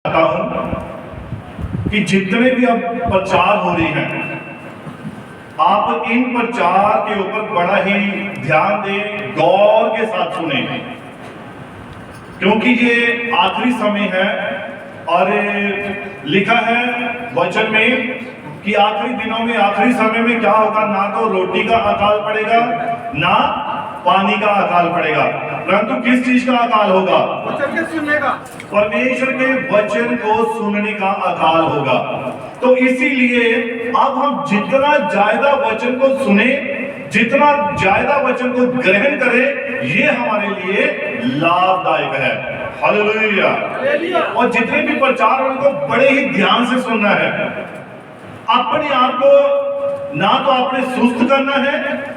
चाहता हूं कि जितने भी अब प्रचार हो रहे हैं, आप इन प्रचार के ऊपर बड़ा ही ध्यान दें, गौर के साथ सुने, क्योंकि ये आखिरी समय है। और लिखा है वचन में कि आखिरी दिनों में, आखिरी समय में क्या होगा, ना तो रोटी का अकाल पड़ेगा, ना पानी का अकाल पड़ेगा, परंतु किस चीज का अकाल होगा? वचन के सुनने का, परमेश्वर के वचन को सुनने का अकाल होगा। तो इसीलिए अब हम जितना ज्यादा वचन को सुने, जितना ज्यादा वचन को ग्रहण करें, ये हमारे लिए लाभदायक है। हालेलुया। और जितने भी प्रचार हैं उनको बड़े ही ध्यान से सुनना है। अपने आप को ना तो आपने सुस्त करना है,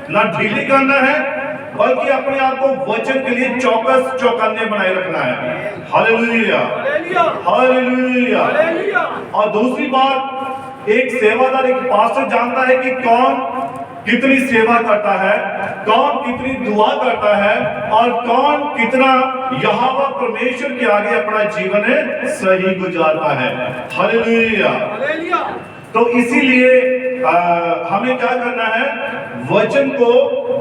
ना ढीली करना है, बल्कि अपने आप को वचन के लिए चौकस चौकन्ने बनाए रखना है। Hallelujah, hallelujah. और दूसरी बात, एक सेवादार, एक पास्टर जानता है कि कौन कितनी सेवा करता है, कौन कितनी दुआ करता है, और कौन कितना यहोवा परमेश्वर के आगे अपना जीवन सही गुजारता है। हालेलुया। तो इसीलिए हमें क्या करना है? वचन को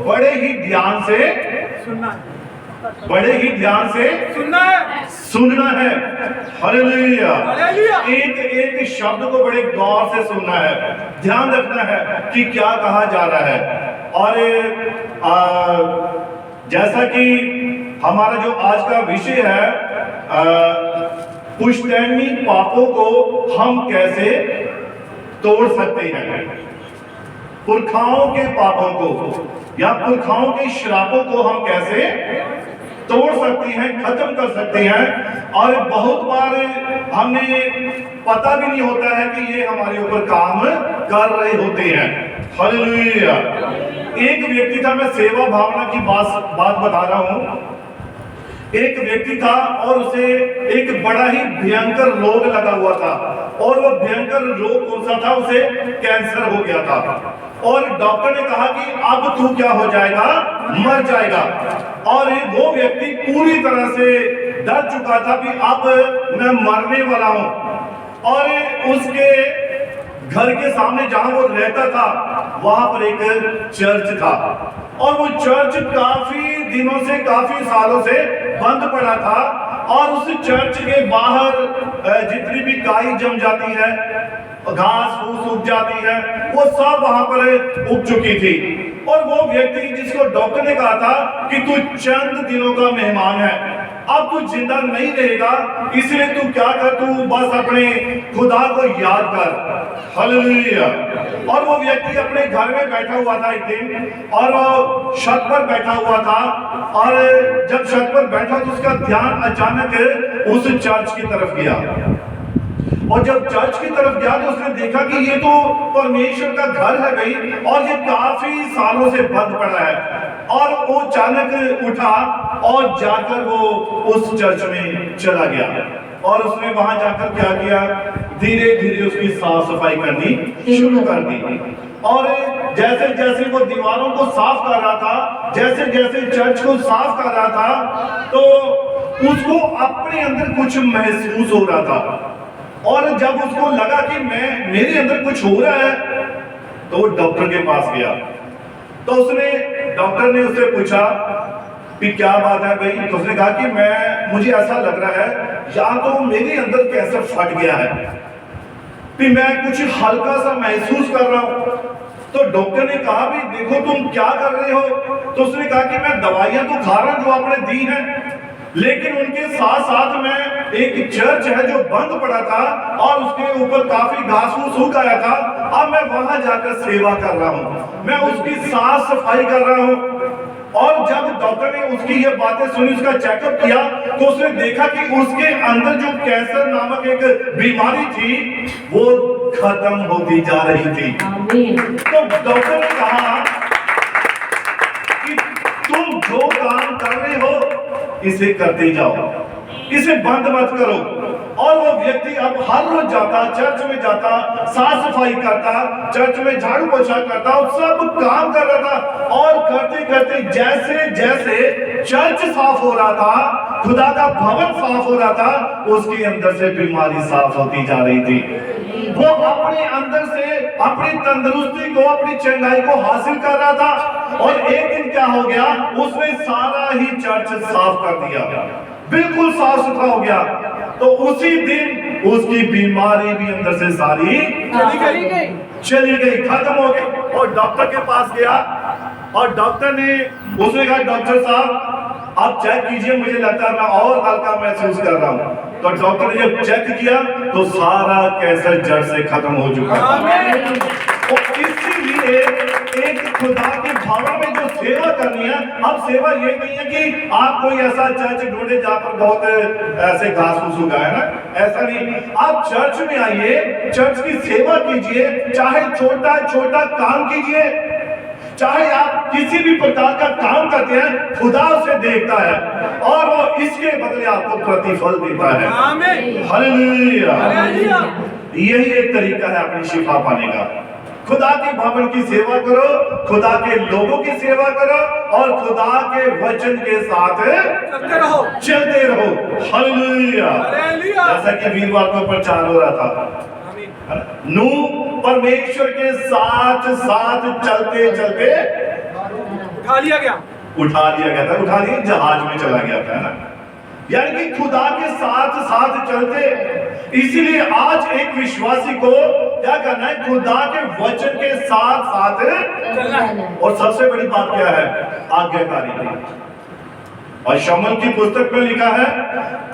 बड़े ही ध्यान से सुनना है, बड़े ही ध्यान से सुनना है। हालेलुया। एक एक शब्द को बड़े गौर से सुनना है, ध्यान रखना है कि क्या कहा जा रहा है। और जैसा कि हमारा जो आज का विषय है, पुश्तैनी पापों को हम कैसे तोड़ सकते हैं, पुरखाओं के पापों को या पुरखाओं के श्रापों को हम कैसे तोड़ सकते हैं, खत्म कर सकते हैं। और बहुत बार हमें पता भी नहीं होता है कि ये हमारे ऊपर काम कर रहे होते हैं। हालेलुया। एक व्यक्ति था, मैं सेवा भावना की बात बता रहा हूं। एक व्यक्ति था और उसे एक बड़ा ही भयंकर रोग लगा हुआ था, और वो भयंकर रोग कौन सा था? उसे कैंसर हो गया था। और डॉक्टर ने कहा कि अब तू क्या हो जाएगा? मर जाएगा। और वो व्यक्ति पूरी तरह से डर चुका था कि अब मैं मरने वाला हूं। और उसके घर के सामने जहां वो रहता था, वहां पर एक चर्च था, और वो चर्च काफी दिनों से, काफी सालों से बंद पड़ा था। और उस चर्च के बाहर जितनी भी काई जम जाती है, घास फूस उग जाती है, वो सब वहां पर उग चुकी थी। और वो व्यक्ति जिसको डॉक्टर ने कहा था कि तू चंद दिनों का मेहमान है, अब तू जिंदा नहीं रहेगा, इसलिए तू क्या कर, तू बस अपने खुदा को याद कर। हालेलुया। और वो व्यक्ति अपने घर में बैठा हुआ था एक दिन, और वो छत पर बैठा हुआ था। और जब छत पर बैठा तो उसका ध्यान अचानक उस चर्च की तरफ गया। और जब चर्च की तरफ गया तो उसने देखा कि ये तो परमेश्वर का घर है भाई, और ये काफी सालों से बंद पड़ा है। और वो अचानक उठा और जाकर वो उस चर्च में चला गया, और उसने वहां जाकर क्या किया? धीरे धीरे उसकी साफ सफाई करनी शुरू कर दी। और जैसे जैसे वो दीवारों को साफ कर रहा था, जैसे जैसे चर्च को साफ कर रहा था, तो उसको अपने अंदर कुछ महसूस हो रहा था। और जब उसको लगा कि मेरे अंदर कुछ हो रहा है, तो वो डॉक्टर के पास गया। तो डॉक्टर ने उससे पूछा कि क्या बात है भाई? तो उसने कहा कि मुझे ऐसा लग रहा है, या तो मेरे अंदर कैंसर फट गया है, कि मैं कुछ हल्का सा महसूस कर रहा हूं। तो डॉक्टर ने कहा भी देखो तुम क्या कर रहे हो? तो उसने कहा कि मैं दवाइयां तो खा रहा हूं जो आपने दी हैं, लेकिन उनके साथ साथ में एक चर्च है जो बंद पड़ा था, और उसके ऊपर काफी घास फूस उग आया था। अब मैं वहां जाकर सेवा कर रहा हूं, मैं उसकी साफ सफाई कर रहा हूं। और जब डॉक्टर ने उसकी ये बातें सुनी, उसका चेकअप किया, तो उसने देखा कि उसके अंदर जो कैंसर नामक एक बीमारी थी, वो खत्म होती जा रही थी। तो डॉक्टर ने कहा कि तुम जो काम कर रहे हो, इसे करते जाओ, इसे बंद मत करो। और वो व्यक्ति अब हर रोज जाता, चर्च में जाता, साफ सफाई करता, चर्च में झाड़ू पोछा करता और सब काम कर रहा था। और करते करते जैसे जैसे चर्च साफ हो रहा था, खुदा का भवन साफ हो रहा था, उसके अंदर से बीमारी साफ होती जा रही थी। वो अपने अंदर से अपनी तंदुरुस्ती को, अपनी चंगाई को हासिल कर रहा था। और एक दिन क्या हो गया, उसने सारा ही चर्च साफ कर दिया, बिल्कुल साफ सुथरा हो गया। तो उसी दिन उसकी बीमारी भी अंदर से सारी चली गई, खत्म हो गई। और डॉक्टर के पास गया और डॉक्टर ने उसने कहा, डॉक्टर साहब आप चेक कीजिए, मुझे लगता है मैं और हल्का महसूस कर रहा हूँ। तो डॉक्टर ने जब चेक किया तो सारा कैंसर जड़ से खत्म हो चुका था। और इसीलिए एक खुदा के भवन में जो सेवा करनी है, अब सेवा ये नहीं है कि आप कोई ऐसा चर्च ढूंढे जहां पर बहुत ऐसे घास फूस उगाए ना, ऐसा नहीं। आप चर्च में आइए, चर्च की सेवा कीजिए, चाहे छोटा छोटा काम कीजिए, चाहे आप किसी भी प्रकार का काम करते हैं, खुदा उसे देखता है और वो इसके बदले आपको प्रतिफल देता है। हालेलुया। यही एक तरीका है अपनी शिफा पाने का। खुदा के भवन की सेवा करो, खुदा के लोगों की सेवा करो और खुदा के वचन के साथ चलते रहो। हालेलुया। जैसा कि वीरवार को प्रचार हो रहा था, नूह परमेश्वर के साथ साथ चलते चलते उठा लिया गया था, उठा लिया, जहाज में चला गया था ना, यानी कि खुदा के साथ साथ चलते। इसीलिए आज एक विश्वासी को क्या करना है, खुदा के वचन के साथ साथ चलना है। और सबसे बड़ी बात क्या है, आज्ञाकारी। और शमूएल की पुस्तक में लिखा है,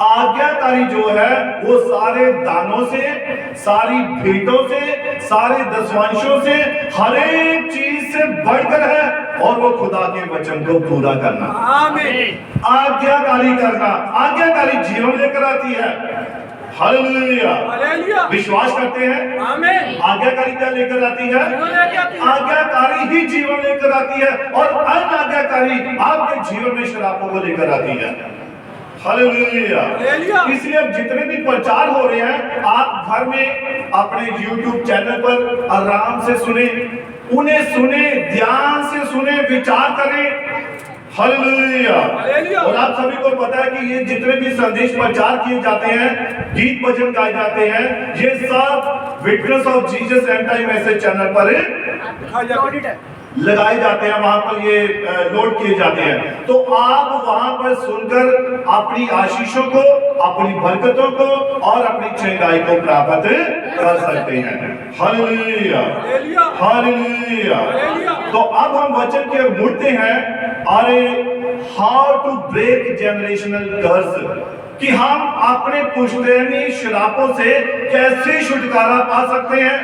आज्ञाकारी जो है वो सारे दानों से, सारी भेंटों से, सारे दशवांशों से, हर एक चीज से बढ़कर है, और वो खुदा के वचन को पूरा करना। आमीन। आज्ञाकारी करना, आज्ञाकारी जीवन लेकर आती है। हालेलुया। विश्वास करते हैं, आमीन। आज्ञाकारी क्या लेकर आती है, आज्ञाकारी ही जीवन लेकर आती है, और अनाज्ञाकारी आपके जीवन में शराबों को लेकर आती है। हालेलुया। इसलिए अब जितने भी प्रचार हो रहे हैं, आप घर में अपने YouTube चैनल पर आराम से सुने, उन्हें सुने, ध्यान से सुने, विचार करें। हालेलुया। और आप सभी को पता है कि ये जितने भी संदेश प्रचार किए जाते हैं, गीत भजन गाए जाते हैं, ये सब witness of Jesus and time message channel पर लगाए जाते हैं, वहां पर ये लोड किए जाते हैं। तो आप वहां पर सुनकर अपनी आशीषों को, अपनी बरकतों को और अपनी चंगाई को प्राप्त कर सकते हैं। Hallelujah, hallelujah. तो अब हम वचन की ओर मुड़ते हैं। अरे हाउ टू ब्रेक जनरेशनल कर्स, कि हम अपने पुश्तैनी श्रापों से कैसे छुटकारा पा सकते हैं,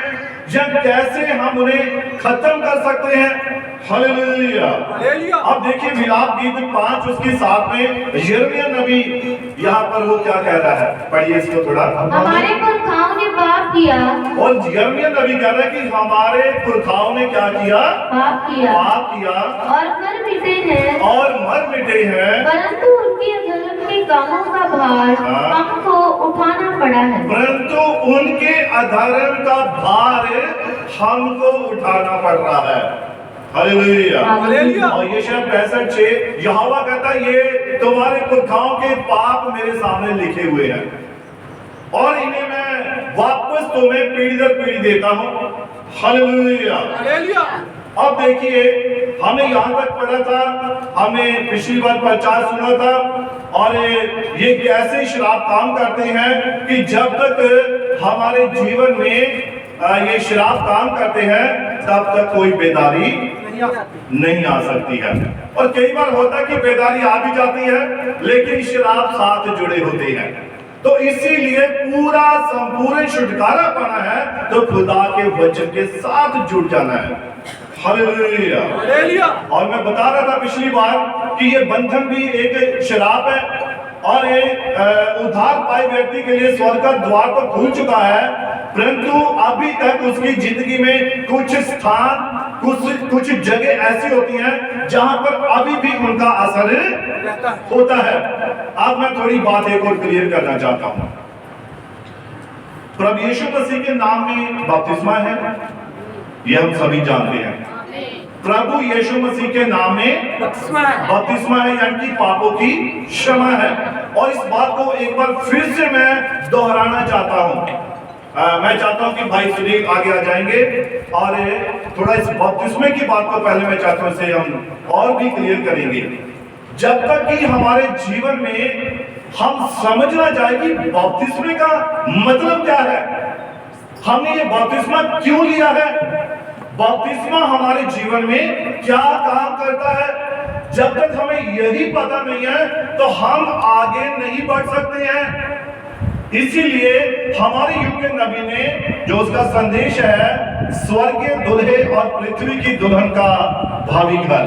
या कैसे हम उन्हें खत्म कर सकते हैं। हालेलुया। अब देखिए विलाप गीत 5 उसके 7 में यिर्मयाह नबी यहाँ पर वो क्या कह रहा है, पढ़िए इसको थोड़ा। हमारे पुरखाओं ने पाप किया, और यिर्मयाह नबी कह रहा है कि हमारे पुरखाओं ने क्या किया, पाप किया और मर मिटे हैं, परंतु उनके अधर्म के कामों का भार हमको उठाना पड़ा है। परंतु उनके अधर्म का भार हमको उठाना पड़ रहा है। हालेलुया। और यशायाह 65:6 यहोवा कहता है, ये तुम्हारे पुरखाओं के पाप मेरे सामने लिखे हुए हैं और इन्हें मैं वापस तुम्हें पीढ़ी दर पीढ़ी देता हूं। हालेलुया। अब देखिए, हमने यहां तक पढ़ा था, हमने पिछली बार प्रचार सुना था, और ये कैसे श्राप काम करते हैं कि जब तक हमारे जीवन में ये श्राप काम करते हैं, तब तक कोई बेदारी नहीं आ सकती है। और कई बार होता है कि बेदारी आ भी जाती है, लेकिन श्राप साथ जुड़े होते हैं। तो इसीलिए पूरा संपूर्ण छुटकारा पाना है तो खुदा के वचन के साथ जुड़ जाना है। हालेलुया। और मैं बता रहा था पिछली बार कि ये बंधन भी एक श्राप है, और ये उद्धार पाए व्यक्ति के लिए स्वर्ग का द्वार तो खुल चुका है, परंतु अभी तक उसकी जिंदगी में कुछ स्थान, कुछ जगह ऐसी होती हैं जहां पर अभी भी उनका असर होता है। अब मैं थोड़ी बात एक और क्लियर करना चाहता हूं। प्रभु यीशु मसीह के नाम में बपतिस्मा है, ये हम सभी जानते हैं। प्रभु यीशु मसीह के नाम में बपतिस्मा है, यानी कि पापों की क्षमा है। और इस बात को एक बार फिर से मैं दोहराना चाहता हूं। मैं चाहता हूं कि भाई सुनील आगे आ जाएंगे और थोड़ा इस बपतिस्मे की बात को पहले मैं चाहता हूं इसे हम और भी क्लियर करेंगे। जब तक कि हमारे जीवन में हम समझना जाए कि बपतिस्मे का मतलब क्या है, हमने ये बपतिस्मा क्यों लिया है, बपतिस्मा हमारे जीवन में क्या काम करता है, जब तक हमें यही पता नहीं है तो हम आगे नहीं बढ़ सकते हैं। इसीलिए हमारे युग के नबी ने जो उसका संदेश है, स्वर्गीय दुल्हे और पृथ्वी की दुल्हन का भावी घर,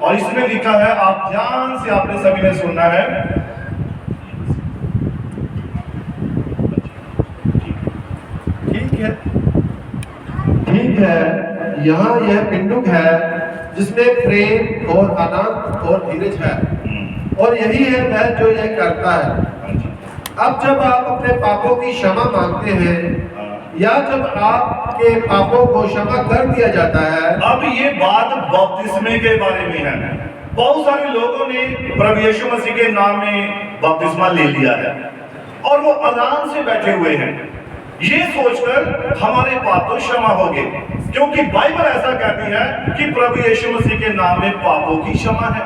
और इसमें लिखा है, आप ध्यान से आपने सभी ने सुनना है। ठीक है, यहाँ यह पिंडुक है जिसमें प्रेम और आनंद और धीरज है, और यही है वह जो यह करता है। अब जब आप अपने पापों की क्षमा मांगते हैं या जब आपके पापों को क्षमा कर दिया जाता है। अब ये बात बपतिस्मे के बारे में है। बहुत सारे लोगों ने प्रभु यीशु मसीह के नाम में बपतिस्मा ले लिया है और वो आराम से बैठे हुए हैं, ये सोचकर हमारे पाप तो क्षमा हो गए, क्योंकि बाइबल ऐसा कहती है कि प्रभु यीशु मसीह के नाम में पापों की क्षमा है।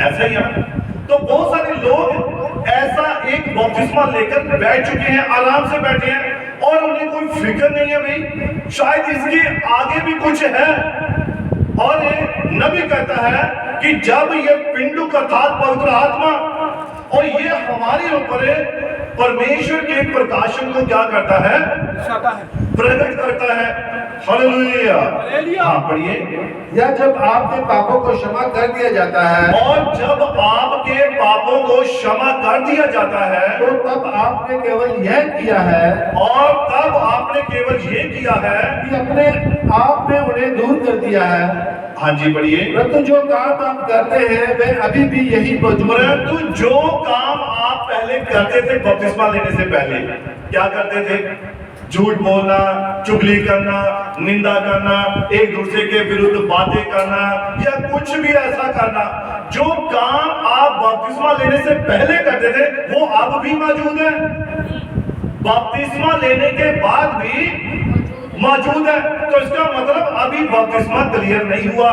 ऐसा ही है। तो बहुत सारे लोग ऐसा एक बपतिस्मा लेकर बैठ चुके हैं, आराम से बैठे हैं और उन्हें कोई फिक्र नहीं है भाई शायद इसके आगे भी कुछ है। और नबी कहता है कि जब ये पिंडुक अर्थात पवित्र आत्मा और ये हमारे ऊपर परमेश्वर के प्रकाशन को क्या करता है, प्रकट करता है। हालेलुया। हाँ पढ़िए। या जब आपके पापों को क्षमा कर दिया जाता है, और जब आपके पापों को क्षमा कर दिया जाता है तो तब आपने केवल यह किया है, और तब आपने केवल ये किया है कि अपने आप में उन्हें दूर कर दिया है। हाँ जी पढ़िए। परंतु जो काम आप करते हैं वे अभी भी यही मौजूद है। परंतु जो काम आप पहले करते थे बपतिस्मा लेने से पहले, क्या करते थे? झूठ बोलना, चुगली करना, निंदा करना, एक दूसरे के विरुद्ध बातें करना या कुछ भी ऐसा करना, जो काम आप बपतिस्मा लेने से पहले करते थे वो अब भी मौजूद है, बपतिस्मा लेने के बाद भी मौजूद है। तो इसका मतलब अभी बपतिस्मा क्लियर नहीं हुआ।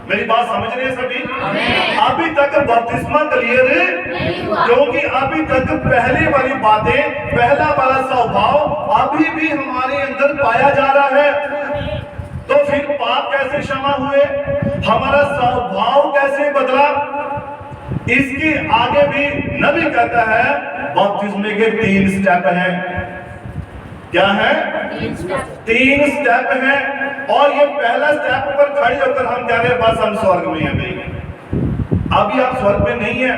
मेरी बात समझ रहे हैं सभी? अभी तक बपतिस्मा क्लियर क्योंकि अभी तक पहले वाली बातें, पहला वाला स्वभाव अभी भी हमारे अंदर पाया जा रहा है। तो फिर पाप कैसे क्षमा हुए, हमारा स्वभाव कैसे बदला, इसके आगे भी नबी कहता है बपतिस्मे के 3 स्टेप हैं। क्या है? 3 स्टेप है। और ये पहला स्टेप पर खड़े होकर हम कह रहे हैं बस हम स्वर्ग में हैं भाई। अभी आप स्वर्ग में नहीं है,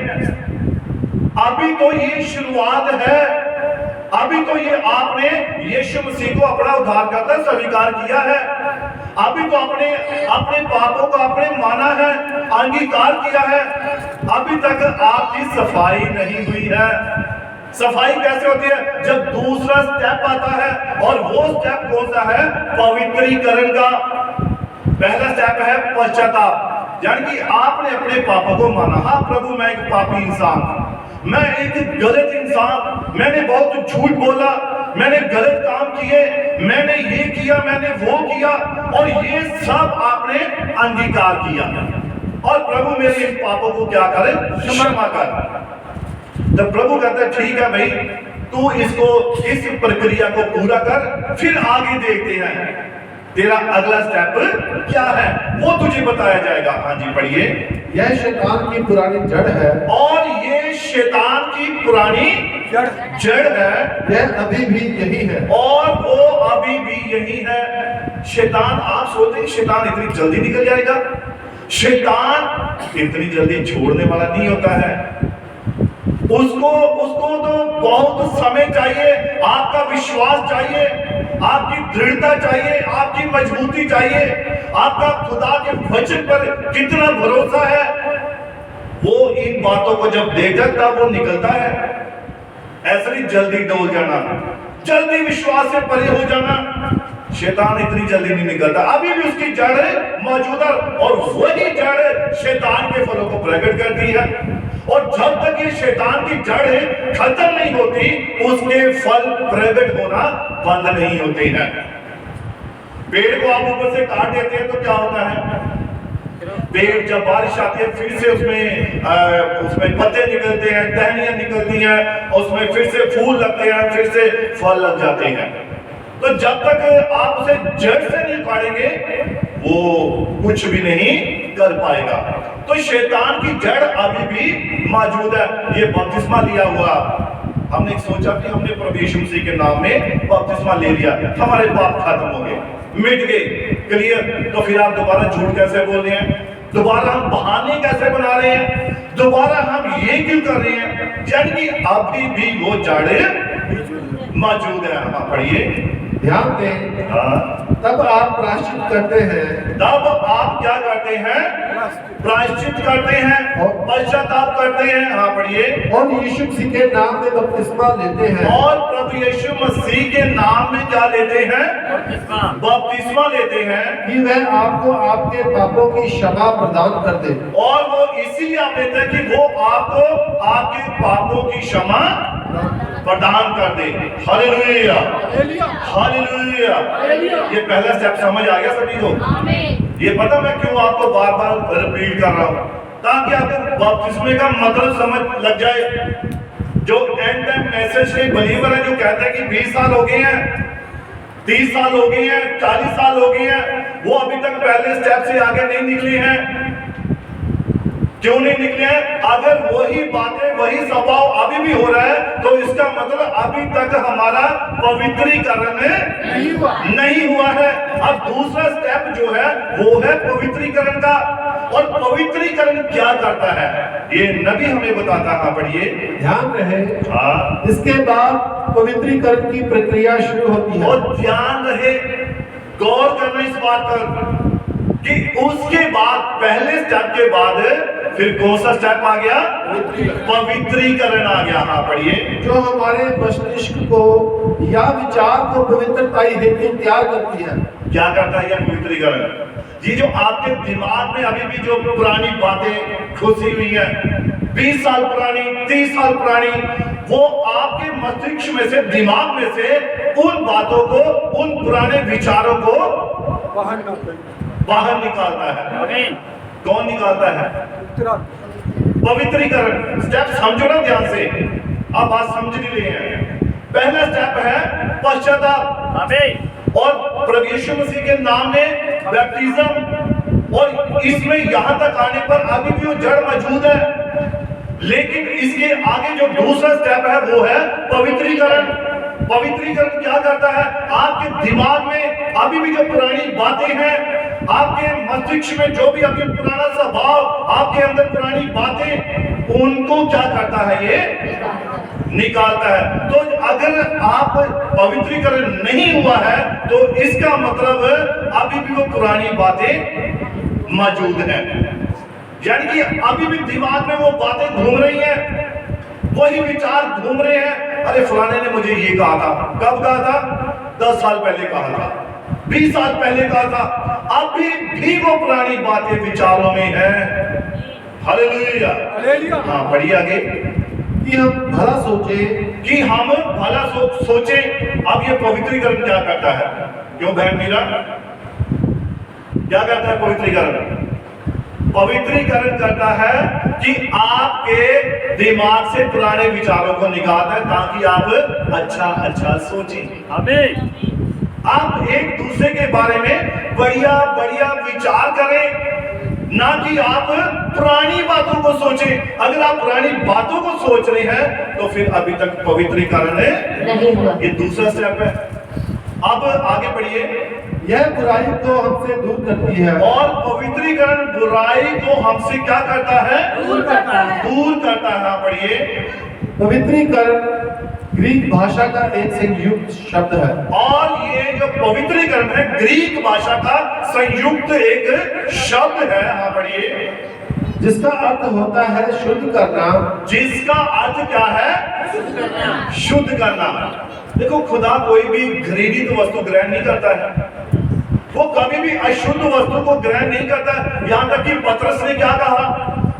अभी तो ये शुरुआत है। अभी तो ये आपने यीशु मसीह को अपना उद्धारकर्ता स्वीकार किया है, अभी तो अपने पापों को आपने माना है, अंगीकार किया है। अभी तक आपकी सफाई नहीं हुई है। सफाई कैसे होती है? जब दूसरा स्टेप आता है, और वो स्टेप कौन सा है? पवित्रीकरण का। पहला स्टेप है पश्चाताप, यानी कि आपने अपने पापों को माना। हाँ प्रभु, मैं एक पापी इंसान, मैं एक गलत इंसान, मैंने बहुत झूठ बोला, मैंने गलत काम किए, मैंने ये किया, मैंने वो किया, और ये सब आपने अंगीकार किया। और प्रभु मेरे इन पापों को क्या करे? क्षमा कर। तो प्रभु कहता है ठीक है भाई, तू इसको, इस प्रक्रिया को पूरा कर, फिर आगे देखते हैं तेरा अगला स्टेप क्या है, वो तुझे बताया जाएगा। हाँ जी पढ़िए। यह शैतान की पुरानी जड़ है, और ये शैतान की पुरानी जड़ है, यह अभी भी यही है, और वो अभी भी यही है। शैतान, आप सोचते हैं शैतान इतनी जल्दी निकल जाएगा? शैतान इतनी जल्दी छोड़ने वाला नहीं होता है। उसको तो बहुत समय चाहिए, आपका विश्वास चाहिए, आपकी दृढ़ता चाहिए, आपकी मजबूती चाहिए, आपका खुदा के वचन पर कितना भरोसा है। वो इन बातों को जब देखता तब वो निकलता है। ऐसा नहीं जल्दी डोल जाना। जल्दी विश्वास से परे हो जाना, शैतान इतनी जल्दी नहीं निकलता, अभी भी उसकी जड़ मौजूद है और वही जड़ शैतान के फलों को प्रकट करती है। और जब तक ये शैतान की जड़ खत्म नहीं होती, उसके फल प्रकट होना बंद नहीं होते हैं। पेड़ को आप ऊपर से काट देते हैं तो क्या होता है? पेड़ जब बारिश आती है फिर से उसमें पत्ते निकलते हैं, टहनियां निकलती हैं, उसमें फिर से फूल लगते हैं, फिर से फल लग जाते हैं। तो जब तक आप उसे जड़ से नहीं काटेंगे वो कुछ भी नहीं कर पाएगा। तो शैतान की जड़ अभी भी मौजूद है। ये बपतिस्मा लिया हुआ, हमने सोचा कि हमने प्रभु यीशु मसीह के नाम में बपतिस्मा ले लिया, हमारे पाप खत्म हो गए, मिट गए, क्लियर। तो फिर आप दोबारा झूठ कैसे बोल रहे हैं? दोबारा हम बहाने कैसे बना रहे हैं? दोबारा हम ये क्यों कर रहे हैं? यानी कि अभी भी वो जड़ मौजूद है। हम पढ़िए, ध्यान दें। तब आप प्रायश्चित करते हैं। तब आप क्या करते हैं? प्रायश्चित करते हैं और पश्चाताप करते हैं। हाँ पढ़िए। और यीशु मसीह के नाम में बपतिस्मा लेते हैं। और प्रभु यीशु मसीह के नाम में क्या लेते हैं? बपतिस्मा लेते हैं कि वह आपको आपके पापों की क्षमा प्रदान कर दे। और वो इसीलिए आप लेते हैं कि वो आपको आपके पापों की क्षमा प्रदान कर दे। Hallelujah, hallelujah. ये पहला स्टेप समझ आ गया सभी को? ये पता मैं क्यों आपको बार बार रिपीट कर रहा हूं, ताकि आपको बपतिस्मे का मतलब समझ लग जाए। जो एंड टाइम मैसेज के बलीवर है, जो कहते हैं कि 20 साल हो गए हैं, 30 साल हो गए हैं, 40 साल हो गए हैं, वो अभी तक पहले स्टेप से आगे नहीं निकले हैं। क्यों नहीं निकले हैं? अगर वही बातें, वही स्वभाव अभी भी हो रहा है, तो इसका मतलब अभी तक हमारा पवित्रीकरण नहीं हुआ है। अब दूसरा स्टेप जो है वो है पवित्रीकरण का। और पवित्रीकरण क्या करता है ये नबी हमें बताता है। पढ़िए, ध्यान रहे। हाँ, इसके बाद पवित्रीकरण की प्रक्रिया शुरू होती है। और ध्यान रहे, गौर करना इस बात पर कि उसके बाद, पहले स्टेप के बाद फिर कौन सा स्टेप आ गया? पवित्रीकरण आ गया। हाँ पढ़िए। जो हमारे मस्तिष्क को या विचार को पवित्रता हेतु तैयार करती है। क्या करता है यह पवित्रीकरण? ये जो आपके दिमाग में अभी भी जो पुरानी बातें घुसी हुई है, 20 साल पुरानी, 30 साल पुरानी, वो आपके मस्तिष्क में से, दिमाग में से उन बातों को, उन पुराने विचारों को बाहर निकालता है। कौन निकालता है? पवित्रीकरण। स्टेप समझो ना ध्यान से, आप बात समझ नहीं रहे हैं। पहला स्टेप है पश्चाताप और प्रभु यीशु मसीह के नाम में बैप्टिज्म। और इसमें यहां तक आने पर अभी भी वो जड़ मौजूद है, लेकिन इसके आगे जो दूसरा स्टेप है वो है पवित्रीकरण। पवित्रीकरण क्या करता है? आपके दिमाग में अभी भी जो पुरानी बातें हैं, आपके मस्तिष्क में जो भी अभी पुराना स्वभाव, आपके अंदर पुरानी बातें, उनको क्या करता है? ये निकालता है। तो अगर आप पवित्रीकरण नहीं हुआ है तो इसका मतलब अभी भी वो पुरानी बातें मौजूद हैं। यानी कि अभी भी दिमाग में वो बातें घूम रही हैं, वही विचार घूम रहे हैं। अरे फलाने ने मुझे ये कहा था। कब कहा था? 10 साल पहले कहा था, 20 साल पहले कहा था। अभी भी वो पुरानी बातें विचारों में हैं। हालेलुया, हाँ पढ़िए आगे। कि हम भला सोचे, कि हम भला सोचे। अब ये पवित्रीकरण क्या करता है? क्यों बहन मीरा, क्या करता है पवित्रीकरण? पवित्रीकरण करता है कि आपके दिमाग से पुराने विचारों को निकालता है, ताकि आप अच्छा सोचें। आप एक दूसरे के बारे में बढ़िया बढ़िया विचार करें, ना कि आप पुरानी बातों को सोचें। अगर आप पुरानी बातों को सोच रहे हैं तो फिर अभी तक पवित्रीकरण नहीं हुआ। ये दूसरा स्टेप है। अब आगे बढ़िए। यह बुराई को हमसे दूर करती है। और पवित्रीकरण बुराई को हमसे क्या करता है? दूर करता है। बढ़िए। पवित्रीकरण ग्रीक भाषा का एक संयुक्त शब्द है। और ये जो पवित्रीकरण है, ग्रीक भाषा का संयुक्त एक शब्द है। हाँ बढ़िए। जिसका अर्थ होता है शुद्ध करना। जिसका अर्थ क्या है? शुद्ध करना। देखो, खुदा कोई भी घृणित वस्तु ग्रहण नहीं करता है, वो कभी भी अशुद्ध वस्तु को ग्रहण नहीं करता। यहां तक कि पतरस ने क्या कहा,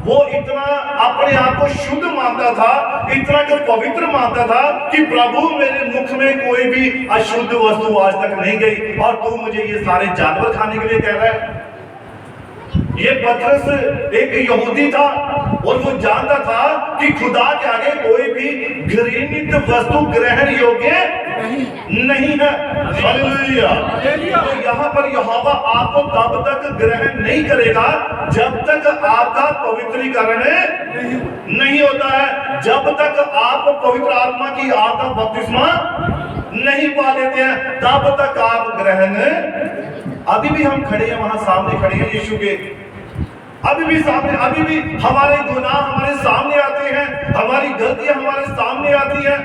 वो इतना अपने आप को शुद्ध मानता था, इतना को पवित्र मानता था कि प्रभु मेरे मुख में कोई भी अशुद्ध वस्तु आज तक नहीं गई, और तू मुझे ये सारे जानवर खाने के लिए कह रहा है। ये पतरस एक यहूदी था और वो जानता था कि खुदा के आगे कोई भी घृणित वस्तु ग्रहण योग्य नहीं है। हालेलुया। तो यहाँ पर यहोवा आपको तब तक ग्रहण नहीं करेगा जब तक आपका पवित्रीकरण नहीं होता है, जब तक आप पवित्र आत्मा की आपका बपतिस्मा नहीं पा लेते हैं, तब तक आप ग्रहण। अभी भी हम खड़े हैं, वहां सामने खड़े हैं यीशु के, अभी भी सामने, अभी भी हमारे गुनाह हमारे सामने आते हैं, हमारी गलतियां हमारे सामने आती हैं।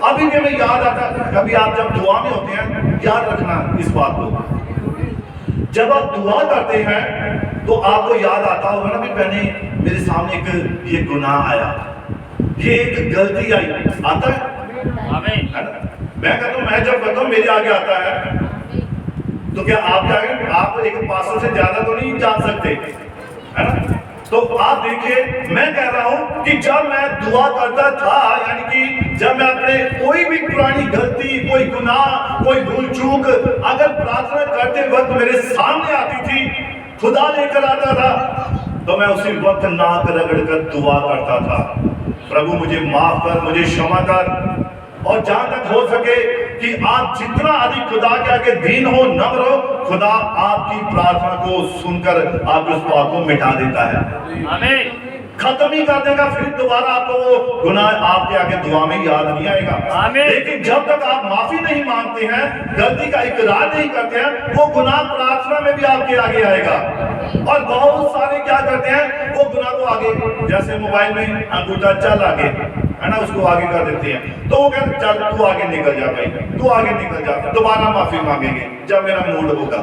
अभी भी हमें याद आता है, कभी आप जब दुआ में होते हैं, याद रखना इस बात को, जब आप दुआ करते हैं तो आपको याद आता होगा ना कि मैंने, मेरे सामने एक ये गुनाह आया, ये एक गलती आई, आता है? मैं कहता हूं, मैं जब कहता हूं मेरे आगे आता है, तो क्या आप जाएंगे? आप एक पास्टर से ज्यादा तो नहीं जान सकते, है ना? तो आप देखिए, मैं कह रहा हूं कि जब मैं दुआ करता था, यानी कि जब मैं अपने कोई भी पुरानी गलती, कोई गुनाह, कोई भूल चूक अगर प्रार्थना करते वक्त मेरे सामने आती थी, खुदा लेकर आता था, तो मैं उसी वक्त नाक रगड़ कर दुआ करता था, प्रभु मुझे माफ कर, मुझे क्षमा कर। और जहां तक हो सके कि आप जितना अधिक खुदा के आगे दीन हो, नम्र हो, खुदा आपकी प्रार्थना को सुनकर आप उस पाप को मिटा देता है, आमीन, खत्म ही कर देगा। फिर दोबारा आपको वो गुनाह आपके आगे दुआ में याद नहीं आएगा, आमीन। लेकिन जब तक आप माफी नहीं मांगते हैं, गलती का इकरार नहीं करते हैं, वो गुनाह प्रार्थना में भी आपके आगे आएगा। और बहुत सारे क्या करते हैं, वो गुनाह को आगे, जैसे मोबाइल में अंगूठा चल आगे, है ना, उसको आगे कर देते हैं, तो वो कहते चल तू आगे निकल जा भाई, तू आगे निकल जा, दोबारा माफी मांगेंगे जब मेरा मूड होगा।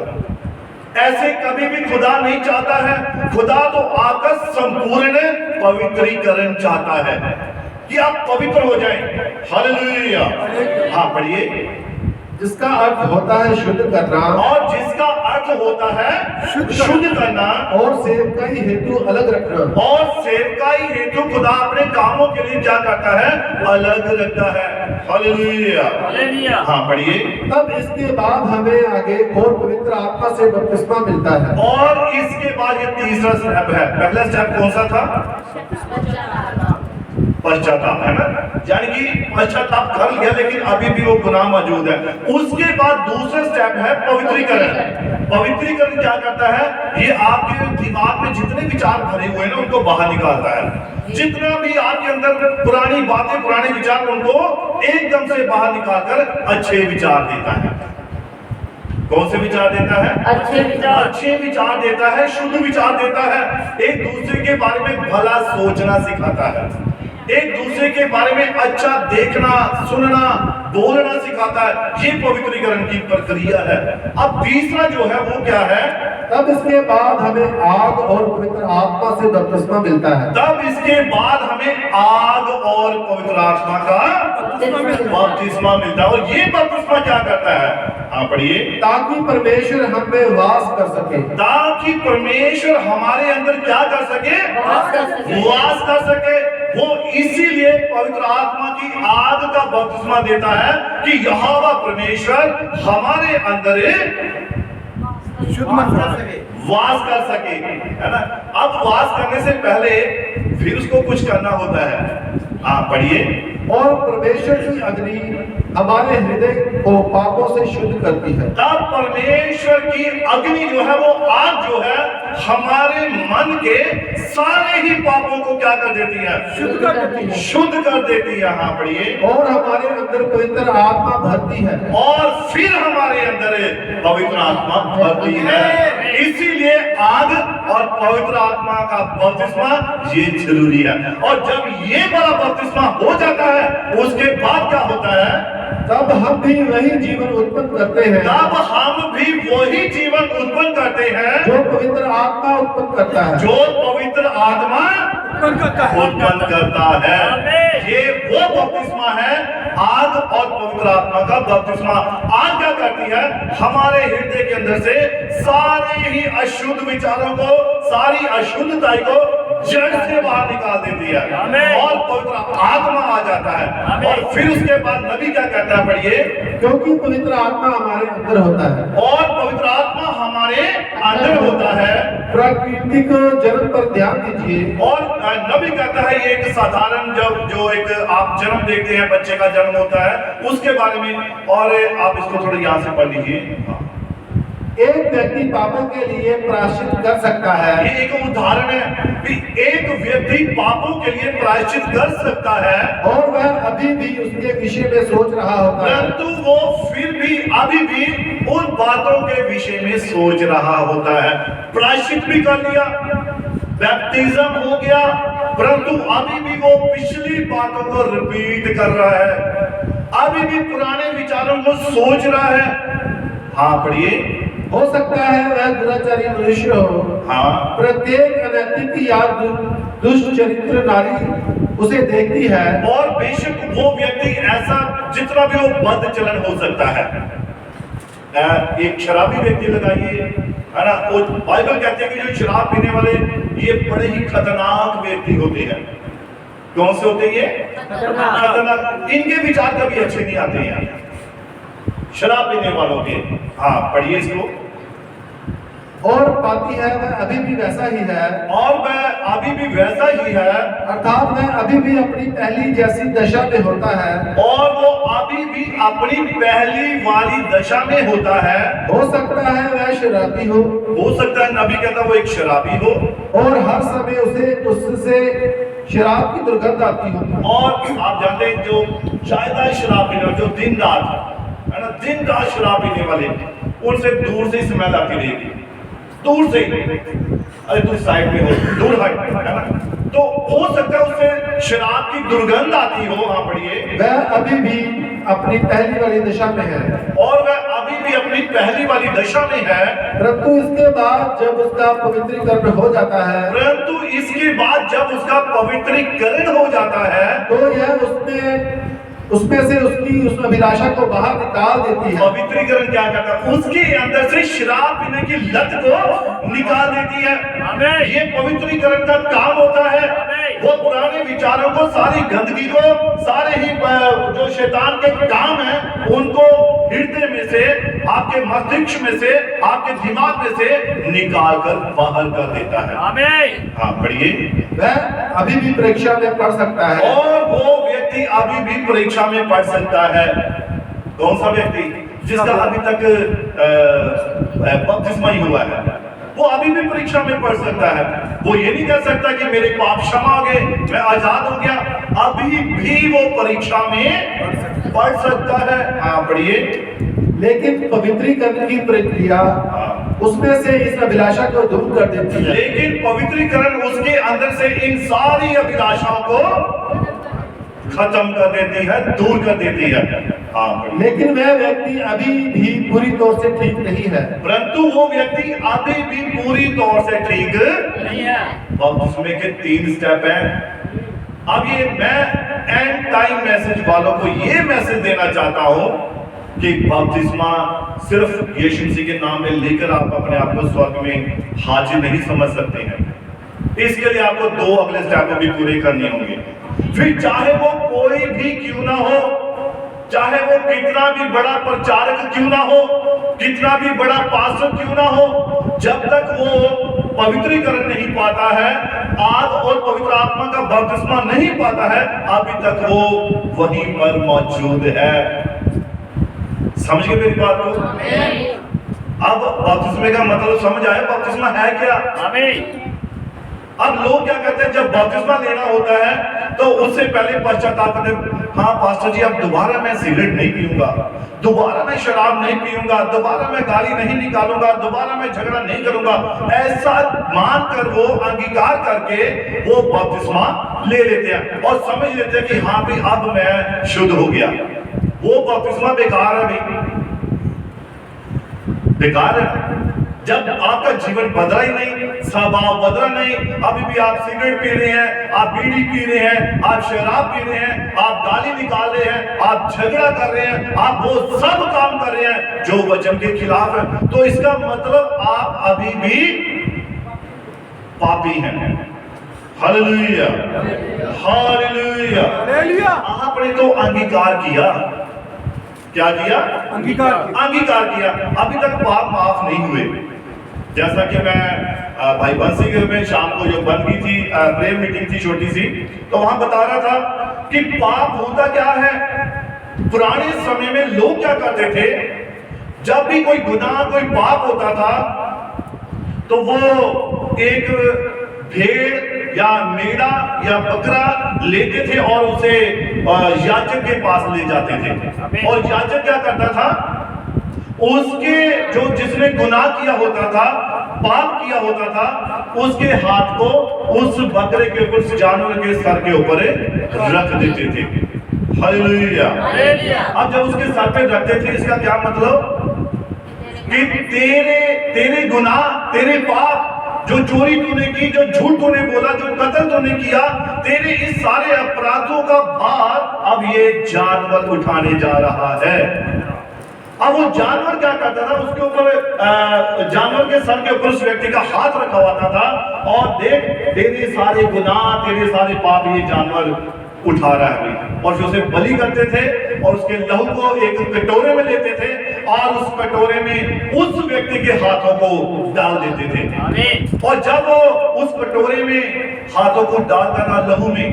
ऐसे कभी भी खुदा नहीं चाहता है। खुदा तो आपका संपूर्ण पवित्रीकरण चाहता है कि आप पवित्र हो जाएं। हालेलुया। हाँ, पढ़िए। जिसका अर्थ होता है शुद्ध करना, और जिसका अर्थ होता है शुद्ध करना, और सेवकाई हेतु अलग रखना। और सेवकाई हेतु खुदा अपने कामों के लिए क्या करता है? अलग रखता है। हालेलुया। हाँ, पढ़िए। तब इसके बाद हमें आगे और पवित्र आत्मा से बपतिस्मा मिलता है। और इसके बाद ये तीसरा स्टेप है। पहला स्टेप कौन सा था? पश्चाताप, है ना, यानी कि पश्चाताप कर लिया लेकिन अभी भी वो गुनाह मौजूद है। उसके बाद दूसरा स्टेप है पवित्रीकरण। पवित्रीकरण क्या करता है? ये आपके दिमाग में जितने विचार भरे हुए हैं ना, उनको बाहर निकालता है। जितना भी आपके अंदर पुरानी बातें, पुराने विचार, उनको एकदम से बाहर निकालकर अच्छे विचार देता है। कौन से विचार देता है? अच्छे विचार देता है, शुद्ध विचार देता है। एक दूसरे के बारे में भला सोचना सिखाता है, एक दूसरे के बारे में अच्छा देखना, सुनना, बोलना सिखाता है। ये पवित्रीकरण की प्रक्रिया है। अब तीसरा जो है वो क्या है? तब इसके बाद हमें आग और पवित्र आत्मा से बपतिस्मा मिलता है। तब इसके बाद हमें आग और पवित्र आत्मा का बपतिस्मा मिलता है। और ये बपतिस्मा क्या करता है? हाँ, पढ़िए। ताकि परमेश्वर हम में वास कर सके। ताकि परमेश्वर हमारे अंदर क्या कर सके? वास कर सके। वो इसीलिए पवित्र आत्मा की आग का बपतिस्मा देता है कि यहोवा परमेश्वर हमारे अंदर वास कर सके, है ना। अब वास करने से पहले फिर उसको कुछ करना होता है। आप पढ़िए। और परमेश्वर की अग्नि हमारे हृदय को पापों से शुद्ध करती है। तब परमेश्वर की अग्नि जो है, वो आग जो है, हमारे मन के सारे ही पापों को क्या कर देती है? शुद्ध कर देती है। शुद्ध कर देती है। हाँ, पढ़िए। और हमारे अंदर पवित्र आत्मा भरती है। और फिर हमारे अंदर पवित्र आत्मा भरती है। इसीलिए आग और पवित्र आत्मा का बपतिस्मा ये जरूरी है। और जब ये वाला बपतिस्मा हो जाता है, उसके बाद क्या होता है? तब हम भी वही जीवन उत्पन्न करते हैं तब हम भी वही जीवन उत्पन्न करते हैं जो पवित्र आत्मा उत्पन्न करता है। जो पवित्र आत्मा उत्पन्न करता है। उत्पन्न करता है। ये वो बपतिस्मा है, आग और पवित्र आत्मा का बपतिस्मा। आग क्या करती है? हमारे हृदय के अंदर से सारे ही अशुद्ध विचारों को, सारी अशुद्धता को जड़ से बाहर निकाल देती है और पवित्र आत्मा आ जाता है। और फिर उसके बाद नबी क्या कहता है, पढ़िए, क्योंकि पवित्र आत्मा हमारे अंदर होता है और पवित्र आत्मा हमारे अंदर होता है। प्राकृतिक जन्म पर ध्यान दीजिए। और नबी कहता है ये एक साधारण जो एक आप जन्म देखते हैं, बच्चे का जन्म होता है, उसके बारे में। और आप इसको थोड़ा यहाँ से पढ़ लीजिए। एक व्यक्ति पापों के लिए प्रायश्चित कर सकता है। ये एक उदाहरण है कि एक व्यक्ति पापों के लिए प्रायश्चित कर सकता है और वह अभी भी उसके विषय में सोच रहा होता है, परंतु वो फिर भी अभी भी उन बातों के विषय में सोच रहा होता है। प्रायश्चित भी कर लिया, बैप्टिज्म हो गया, परंतु अभी भी वो पिछली बातों को रिपीट कर रहा है, अभी भी पुराने विचारों को सोच रहा है। हाँ पढ़िए। हो सकता है वह दुराचारी मनुष्य हो। हाँ, प्रत्येक अनैतिक या दुष्ट चरित्र नारी उसे देखती है और बेशक वो व्यक्ति ऐसा जितना भी वो बद चलन हो सकता है। एक शराबी व्यक्ति लगाइए, है ना, वो बाइबल कहते हैं कि जो शराब पीने वाले ये बड़े ही खतरनाक व्यक्ति होते हैं। कौन से होते हैं ये? खतरनाक। इनके विचार कभी अच्छे नहीं आते हैं शराब पीने वालों के। हाँ पढ़िए इसको। और पाती है वह अभी भी वैसा ही है, और वह अभी भी वैसा ही है, अर्थात वह अभी भी अपनी पहली जैसी दशा में होता है और वो अभी भी अपनी पहली वाली दशा में होता है। हो सकता है वह शराबी हो सकता है, नबी कहता है वो एक शराबी हो और हर समय उससे शराब की दुर्गंध आती हो। और आप जानते हैं जो शायद शराब पीने वाले, जो दिन रात, है ना, दिन रात शराब पीने वाले, उनसे दूर से स्मेल आती रहेगी, दूर से। अरे तू साइड में हो, दूर हट, है ना। तो हो सकता है उससे शराब की दुर्गंध आती हो। हाँ पढ़िए। वह अभी भी अपनी पहली वाली दशा में है और वह अभी भी अपनी पहली वाली दशा में है, परंतु इसके बाद जब उसका पवित्रीकरण हो जाता है हो जाता है तो यह उसमें से उसकी उस अभिलाषा को बाहर निकाल देती है। पवित्रीकरण क्या करता है? उसके अंदर से शराब पीने की लत को निकाल देती है। ये पवित्रीकरण का काम होता है। वो पुराने विचारों को, सारी गंदगी को, सारे ही जो शैतान के काम है उनको हृदय में से, आपके मस्तिष्क में से, आपके दिमाग में से निकाल कर बाहर कर देता है। हाँ पढ़िए। वह अभी भी परीक्षा में पढ़ सकता है और वो व्यक्ति अभी भी परीक्षा में पढ़ सकता है। कौन सा व्यक्ति? जिसका अभी तक बपतिस्मा ही हुआ है, वो अभी भी परीक्षा में पढ़ सकता है। वो ये नहीं कह सकता कि मेरे पाप क्षमा हो गए, मैं आजाद हो गया। अभी भी वो परीक्षा में पढ़ सकता है। हाँ पढ़िए। लेकिन पवित्रीकरण की प्रक्रिया उसमें से इस अभिलाषा को दूर कर देती है। लेकिन पवित्रीकरण उसके अंदर से इन सारी अभिलाषाओं को खत्म कर देती है, दूर कर देती है। हाँ, लेकिन वह व्यक्ति अभी भी पूरी तौर से ठीक नहीं है। परंतु वो व्यक्ति अभी भी पूरी तौर से ठीक नहीं है। और उसमें के 3 स्टेप हैं। अब ये मैं एंड टाइम मैसेज वालों को ये मैसेज देना चाहता हूं कि बपतिस्मा सिर्फ यीशु मसीह के नाम में लेकर आप अपने आप को स्वर्ग में हाजिर नहीं समझ सकते हैं। इसके लिए आपको 2 अगले स्टेप भी पूरे करने होंगे। फिर चाहे वो कोई भी क्यों ना हो, चाहे वो कितना भी बड़ा प्रचारक क्यों ना हो, कितना भी बड़ा पास्टर क्यों ना हो, जब तक वो पवित्रीकरण नहीं पाता है, आग और पवित्र आत्मा का बपतिस्मा नहीं पाता है, अभी तक वो वहीं पर मौजूद है। समझ गए मेरी बात को? अब बपतिस्मे का मतलब समझ आया? बपतिस्मा है क्या? अब लोग क्या कहते हैं, जब बपतिस्मा लेना होता है तो उससे पहले पश्चाताप करते हैं। हाँ पास्टर जी, अब दोबारा मैं सिगरेट नहीं पीऊंगा, दोबारा मैं शराब नहीं पीऊंगा, दोबारा मैं गाली नहीं निकालूंगा, दोबारा मैं झगड़ा नहीं करूंगा। ऐसा मानकर वो अंगीकार करके वो बपतिस्मा ले लेते हैं और समझ लेते हैं कि हाँ भी अब मैं शुद्ध हो गया। वो बपतिस्मा बेकार है भाई, बेकार है। जब आपका जीवन बदला ही नहीं, स्वभाव बदला नहीं, अभी भी आप सिगरेट पी रहे हैं, आप बीड़ी पी रहे हैं, आप शराब पी रहे हैं, आप गाली निकाल रहे हैं, आप झगड़ा कर रहे हैं, आप वो सब काम कर रहे हैं जो वचन के खिलाफ है, तो इसका मतलब आप अभी भी पापी हैं। Hallelujah, hallelujah, hallelujah. आपने तो अंगीकार किया। क्या किया? अंगीकार किया। अभी तक पाप माफ नहीं हुए। जैसा कि मैं भाई बंसी में शाम को जो बन गई थी प्रेयर मीटिंग थी छोटी सी, तो वहां बता रहा था कि पाप होता क्या है। पुराने समय में लोग क्या करते थे, जब भी कोई गुनाह कोई पाप होता था तो वो एक भेड़ या मेढ़ा या बकरा लेते थे और उसे याजक के पास ले जाते थे, और याजक क्या करता था, उसके जो जिसने गुनाह किया होता था, पाप किया होता था, उसके हाथ को उस बकरे के ऊपर, उस जानवर के सर के ऊपर रख देते थे। हालेलुया। अब जब उसके सर पे रखते थे, इसका क्या मतलब कि तेरे गुनाह, तेरे पाप, जो चोरी तूने की, जो झूठ तूने बोला, जो कत्ल तूने किया, तेरे इस सारे अपराधों का भार अब ये जानवर उठाने जा रहा है। अब वो जानवर क्या करता था, उसके ऊपर जानवर के सर के ऊपर उस व्यक्ति का हाथ रखा हुआ था, और देख तेरे सारे गुनाह, तेरे सारे पाप ये जानवर उठा रहा है। और जो उसे बलि करते थे और उसके लहू को एक कटोरे में लेते थे और उस कटोरे में उस व्यक्ति के हाथों को डाल देते थे। और जब वो उस कटोरे में हाथों को डालता था लहू में,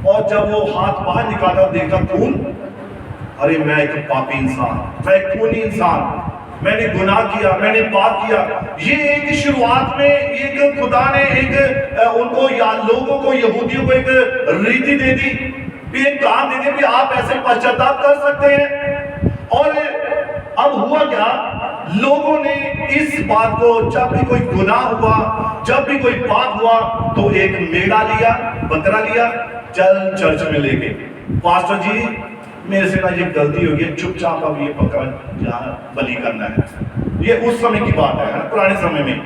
और जब वो हाथ बाहर निकालता देखा खून, अरे मैं एक पापी इंसान, मैं एक खूनी इंसान, मैंने गुनाह किया, मैंने पाप किया। ये एक शुरुआत में एक खुदा ने एक उनको या लोगों को, यहूदियों को एक रीति दे दी, एक काम दे दिया कि आप ऐसे पश्चाताप कर सकते हैं। और अब हुआ क्या, लोगों ने इस बात को, जब भी कोई गुनाह हुआ, जब भी कोई पाप हुआ, तो एक मेढ़ा लिया, बकरा लिया, चल चर्च में लेके, पास्टर जी मेरे से ना ये गलती हो गई, चुपचाप अब ये बकरा जहाँ बलि करना है। ये उस समय की बात है, पुराने समय में।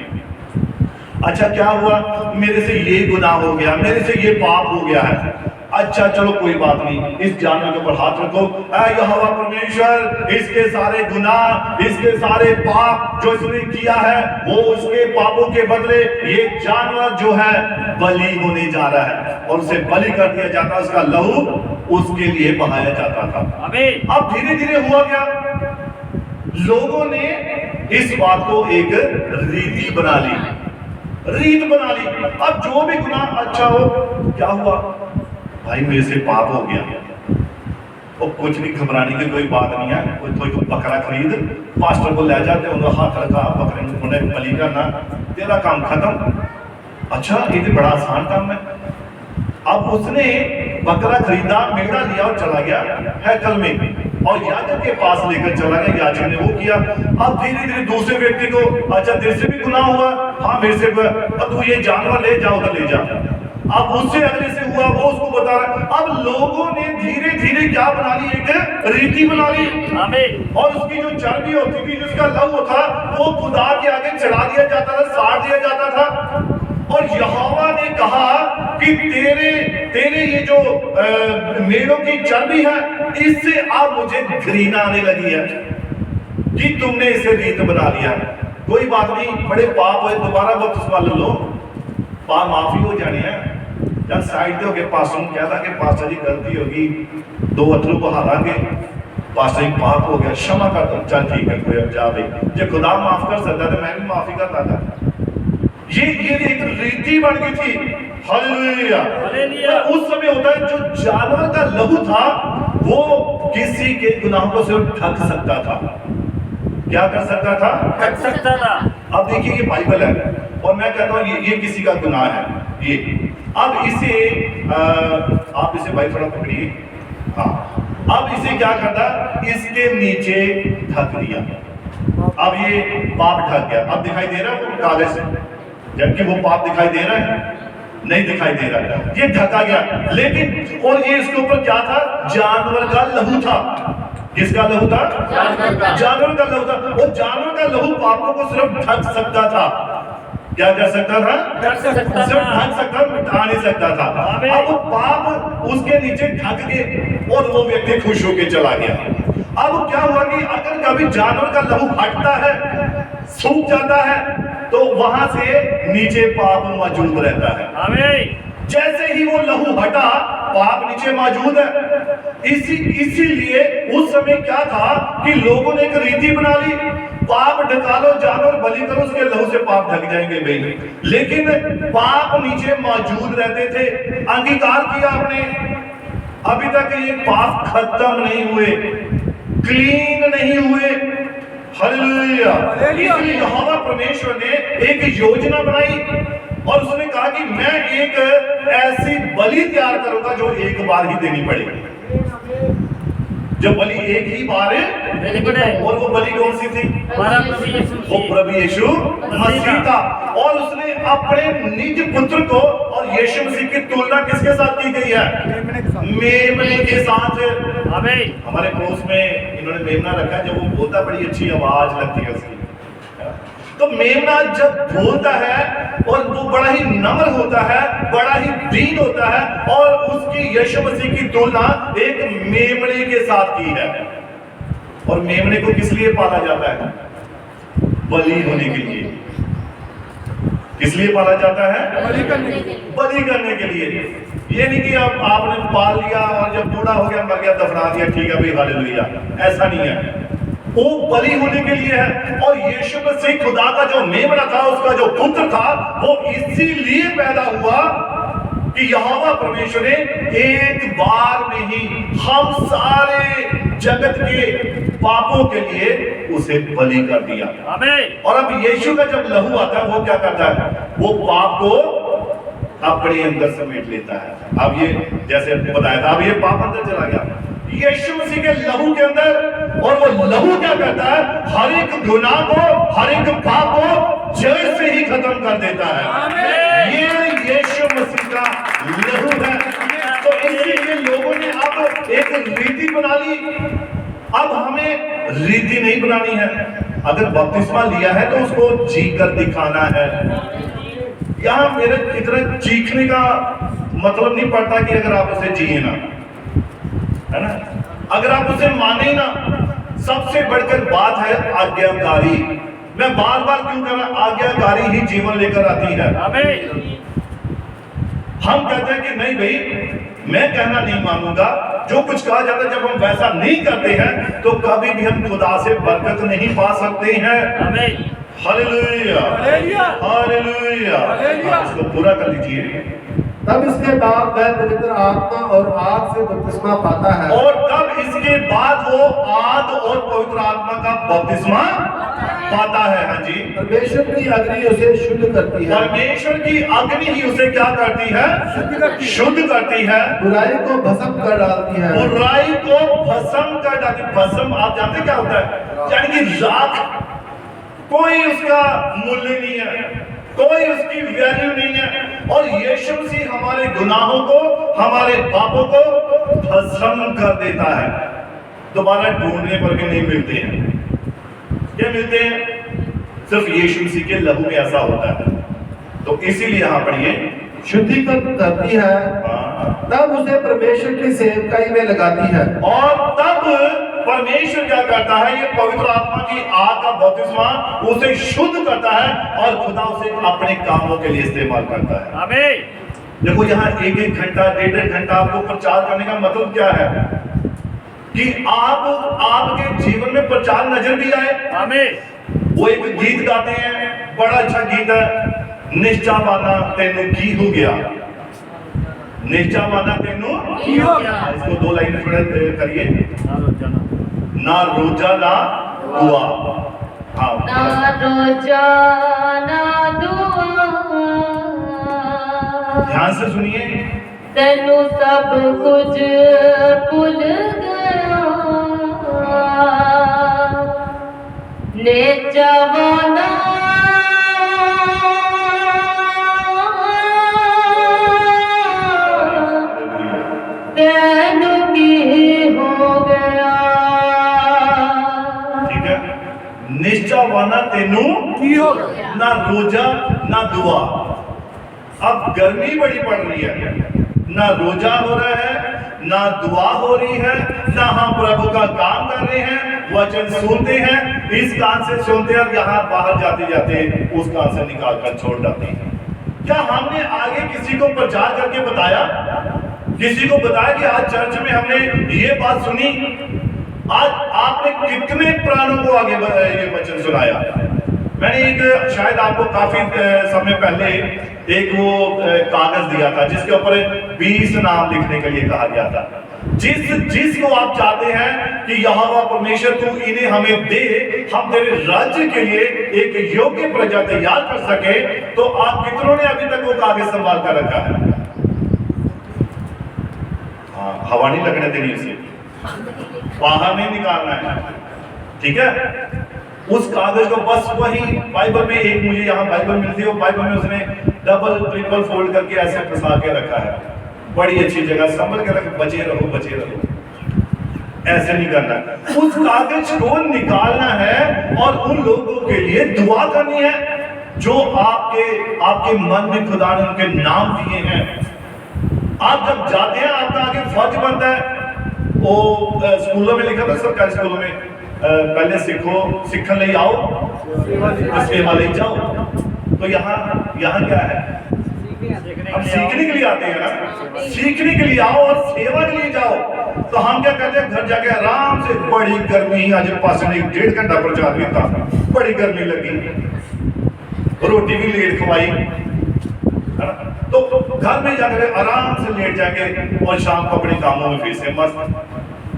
अच्छा क्या हुआ, मेरे से ये गुनाह हो गया, मेरे से ये पाप हो गया है। अच्छा चलो कोई बात नहीं, इस जानवर के ऊपर हाथ रखो, ऐ यहोवा परमेश्वर, इसके सारे गुनाह, इसके सारे पाप जो इसने किया है, वो उसके पापों के बदले ये जानवर जो है बलि होने जा रहा है, और उसे बलि कर दिया जाता, उसका लहू उसके लिए बहाया जाता था। अब धीरे धीरे हुआ क्या, लोगों ने इस बात को एक रीति बना ली, रीत बना ली। अब जो भी गुनाह, अच्छा हो, क्या हुआ भाई मेरे से पाप हो गया, और कुछ नहीं, घबराने की कोई बात नहीं है। कोई बकरा खरीद, पास्टर को ले जाते, उनका हाथ रखा, बकरे उन्हें बलि करना, तेरा काम खत्म। अच्छा ये तो बड़ा आसान काम है। अब उसने बकरा खरीदा, मेढ़ा लिया और चला गया हैकल में, और याजक के पास लेकर चला गया, याजक ने वो किया। अब धीरे धीरे दूसरे व्यक्ति को, अच्छा तेरे से भी गुनाह हुआ, हाँ मेरे से, तू ये जानवर ले जा, उधर ले जा। अब उससे अगले से हुआ, वो उसको बता रहा। अब लोगों ने धीरे धीरे क्या बना ली, एक रीति बना ली, और उसकी जो चर्बी होती थी, जिसका लहू था, वो खुदा के आगे चढ़ा दिया जाता था, साड़ दिया जाता था। और यहोवा ने कहा कि तेरे ये जो मेढ़ों की चर्बी है, इससे अब मुझे घृणा आने लगी है कि तुमने इसे रीत बना लिया। कोई बात नहीं, बड़े पाप हुए, दोबारा बपतिस्मा ले लो, पाप माफी हो जानी है। जब साइड हो गए, पास्टर ने कहता कि पास्टर जी गलती होगी, 2 अथरू बहारांगे, पास्टर जी पाप हो गया, क्षमा कर दो, चल ठीक है, कोई जा भाई, जो खुदा माफ कर सकता था, मैं भी माफी करता था। ये एक रीति बन गई थी। हालेलुया। तो उस समय होता है, जो जानवर का लहू था वो किसी के गुनाहों को सिर्फ ढक सकता था। क्या कर सकता था? ढक सकता था। अब देखिए ये बाइबल है, और मैं कहता हूँ ये किसी का गुनाह है। ये अब इसे आप इसे भाई थोड़ा पकड़िए, हाँ। अब इसे क्या करता, इसके नीचे ढक दिया। अब ये पाप ढक गया, अब दिखाई दे रहा है वो कागज से, जबकि वो पाप दिखाई दे रहा है, नहीं दिखाई दे रहा है, ये ढका गया। लेकिन और ये इसके ऊपर क्या था, जानवर का लहू था। किसका लहू था? जानवर का लहू था। वो जानवर का लहू पापों को सिर्फ ढक सकता था। क्या कर सकता था? सिर्फ ढक सकता, मिटा नहीं सकता था। अब पाप उसके नीचे ढक गए और वो व्यक्ति खुश होकर चला गया। अब क्या हुआ कि अगर कभी जानवर का लहू हटता है, सूख जाता है, तो वहां से नीचे पाप मौजूद रहता है। जैसे ही वो लहू हटा, पाप नीचे मौजूद है। इसीलिए उस समय क्या था कि लोगों ने एक रीति बना ली, पाप ढका लो, जानवर बलि करो, उसके लहू से पाप ढक जाएंगे भाई। लेकिन पाप नीचे मौजूद रहते थे। अंगीकार किया आपने, अभी तक ये पाप खत्म नहीं हुए, क्लीन नहीं हुए। हालेलुया। इसलिए यहोवा परमेश्वर ने एक योजना बनाई और उसने कहा कि मैं एक ऐसी बलि तैयार करूंगा जो एक बार ही देनी पड़ेगी। जो बलि एक ही बार है, और वो बलि कौन सी थी? वो प्रभु यीशु मसीह था। और उसने अपने निज पुत्र को, और यीशु मसीह की तुलना किसके साथ की गई है? मेमने के साथ। हमारे पड़ोस में इन्होंने मेमना रखा है, जब वो बोलता बड़ी अच्छी आवाज लगती है उसकी। तो मेमना जब बोलता है और वो बड़ा ही नम्र होता है, बड़ा ही दीन होता है, और उसकी यीशु मसीह की तुलना एक मेमने के साथ की है। और मेमने को किस लिए पाला जाता है? बलि होने के लिए। किस लिए पाला जाता है? बलि करने के लिए। ये नहीं कि अब आपने पाल लिया और जब बूढ़ा हो गया, मर गया, दफना दिया, ठीक है भाई, हालेलुया, ऐसा नहीं है। वो बलि होने के लिए है। और यीशु मसीह खुदा का जो मेमना था, उसका जो पुत्र था, वो इसीलिए पैदा हुआ कि यहोवा परमेश्वर ने एक बार में ही हम सारे जगत के पापों के लिए उसे बलि कर दिया। और अब यीशु का जब लहू आता है, वो क्या करता है? वो पाप को अपने अंदर समेट लेता है। अब ये जैसे बताया था, अब ये पाप अंदर चला गया यीशु मसीह के लहू के अंदर। और वो लहू क्या करता है? हर एक गुनाह को, हर एक पाप को जड़ से ही खत्म कर देता है। ये यीशु मसीह का लहू है। तो इसीलिए लोगों ने अब एक रीति बना ली। अब हमें रीति नहीं बनानी है। अगर बपतिस्मा लिया है तो उसको जी कर दिखाना है। यहाँ मेरे इतना चीखने का मतलब नहीं पड़ता कि अगर आप उसे जिए ना, है ना, अगर आप उसे माने ना। सबसे बढ़कर बात है आज्ञाकारी। मैं बार बार क्यों कह रहा, आज्ञाकारी ही जीवन लेकर आती है। हम कहते हैं कि नहीं भाई, मैं कहना नहीं मानूंगा, जो कुछ कहा जाता है, जब हम वैसा नहीं करते हैं तो कभी भी हम खुदा से बरकत नहीं पा सकते हैं। Hallelujah, hallelujah. इसको पूरा कर लीजिए। तब इसके बाद वह पवित्र आत्मा और आग से बपतिस्मा पाता है। और तब इसके बाद वो आग और पवित्र आत्मा का बपतिस्मा पाता है। हाँ जी। परमेश्वर की अग्नि उसे शुद्ध करती है। परमेश्वर की अग्नि ही उसे क्या करती है? शुद्ध करती है। बुराई को भस्म कर डालती है। बुराई को भस्म कर डालती है। भस्म आप जानते क्या होता है? यानी कि राख, कोई उसका मूल्य नहीं है, कोई उसकी वैल्यू नहीं है। और यीशु मसीह हमारे गुनाहों को, हमारे पापों को भस्म कर देता है। दोबारा ढूंढने पर भी नहीं मिलते हैं। क्या मिलते हैं? सिर्फ यीशु मसीह के लहू में ऐसा होता है। तो इसीलिए यहां पढ़िए, शुद्धिकरण करती है, तब उसे परमेश्वर की सेवकाई में लगाती है। और तब परमेश्वर क्या करता है? ये पवित्र आत्मा की आग का बपतिस्मा उसे शुद्ध करता है और खुदा उसे अपने कामों के लिए इस्तेमाल करता है। आमीन। देखो यहाँ एक एक घंटा, डेढ़ घंटा आपको प्रचार करने का मतलब क्या है? कि आपके जीवन में प्रचार नजर भी आए। आमीन। वो एक गीत गाते हैं, बड़ा अच्छा गीत है, निश्चावाना तेनू की हो गया। निश्चावाना तेनू की हो गया। इसको दो लाइन करिए। ना रोजा ना दुआ। हाँ, ना रोजा ना दुआ। ध्यान से सुनिए। तेनू सब कुछ भूल गया, निश्चावाना तेनू की हो गया। निश्चावाना तेनू की होगा ना रोजा ना दुआ। अब गर्मी बड़ी पड़ रही है, ना रोजा हो रहा है, ना दुआ हो रही है, ना हम प्रभु का काम कर रहे हैं, वचन सुनते हैं, इस कान से सुनते हैं और यहाँ बाहर जाते जाते उस कान से निकाल कर छोड़ जाते हैं। क्या हमने आगे किसी को प्रचार करके बताया, किसी को बताया कि आज चर्च में हमने ये बात सुनी? आज आपने कितने प्राणों को आगे ये वचन सुनाया? मैंने एक शायद आपको काफी समय पहले एक वो कागज दिया था जिसके ऊपर 20 नाम लिखने के लिए कहा गया था। जिसको आप चाहते हैं कि यहोवा परमेश्वर तू इन्हें हमें दे, हम तेरे राज्य के लिए एक योग्य प्रजा तैयार कर सके, तो आप कितनों ने अभी तक वो कागज संभाल कर रखा है? हाँ, हवा नहीं लगने देनी उसे, बाहर नहीं निकालना है, ठीक है? उस कागज को बस वही बाइबल में, एक मुझे यहाँ बाइबल मिलती है, वो बाइबल में उसने डबल ट्रिपल फोल्ड करके ऐसे फंसा के रखा है, बड़ी अच्छी जगह संभल के रख, बचे रहो बचे रहो, ऐसे नहीं करना। उस कागज को निकालना है और उन लोगों के लिए दुआ करनी है जो आपके मन में खुदा ने उनके नाम दिए हैं। आप जब जाते हैं आपका आगे फर्ज बनता है, वो स्कूलों में लिखा था, सरकारी स्कूलों में पहले सीखन ले आओ तो सेवा ले जाओ। तो यहाँ क्या है? हम सीखने के लिए आते हैं ना, सीखने के लिए आओ और सेवा के लिए जाओ। तो हम क्या कहते हैं, घर जाके आराम से, बड़ी गर्मी, आज पास में 1.5 घंटा प्रचार भी था, बड़ी गर्मी लगी, रोटी भी लेट खवाई, तो घर में जाकर आराम से लेट जाएंगे और शाम को अपने कामों में फिर से मस्त।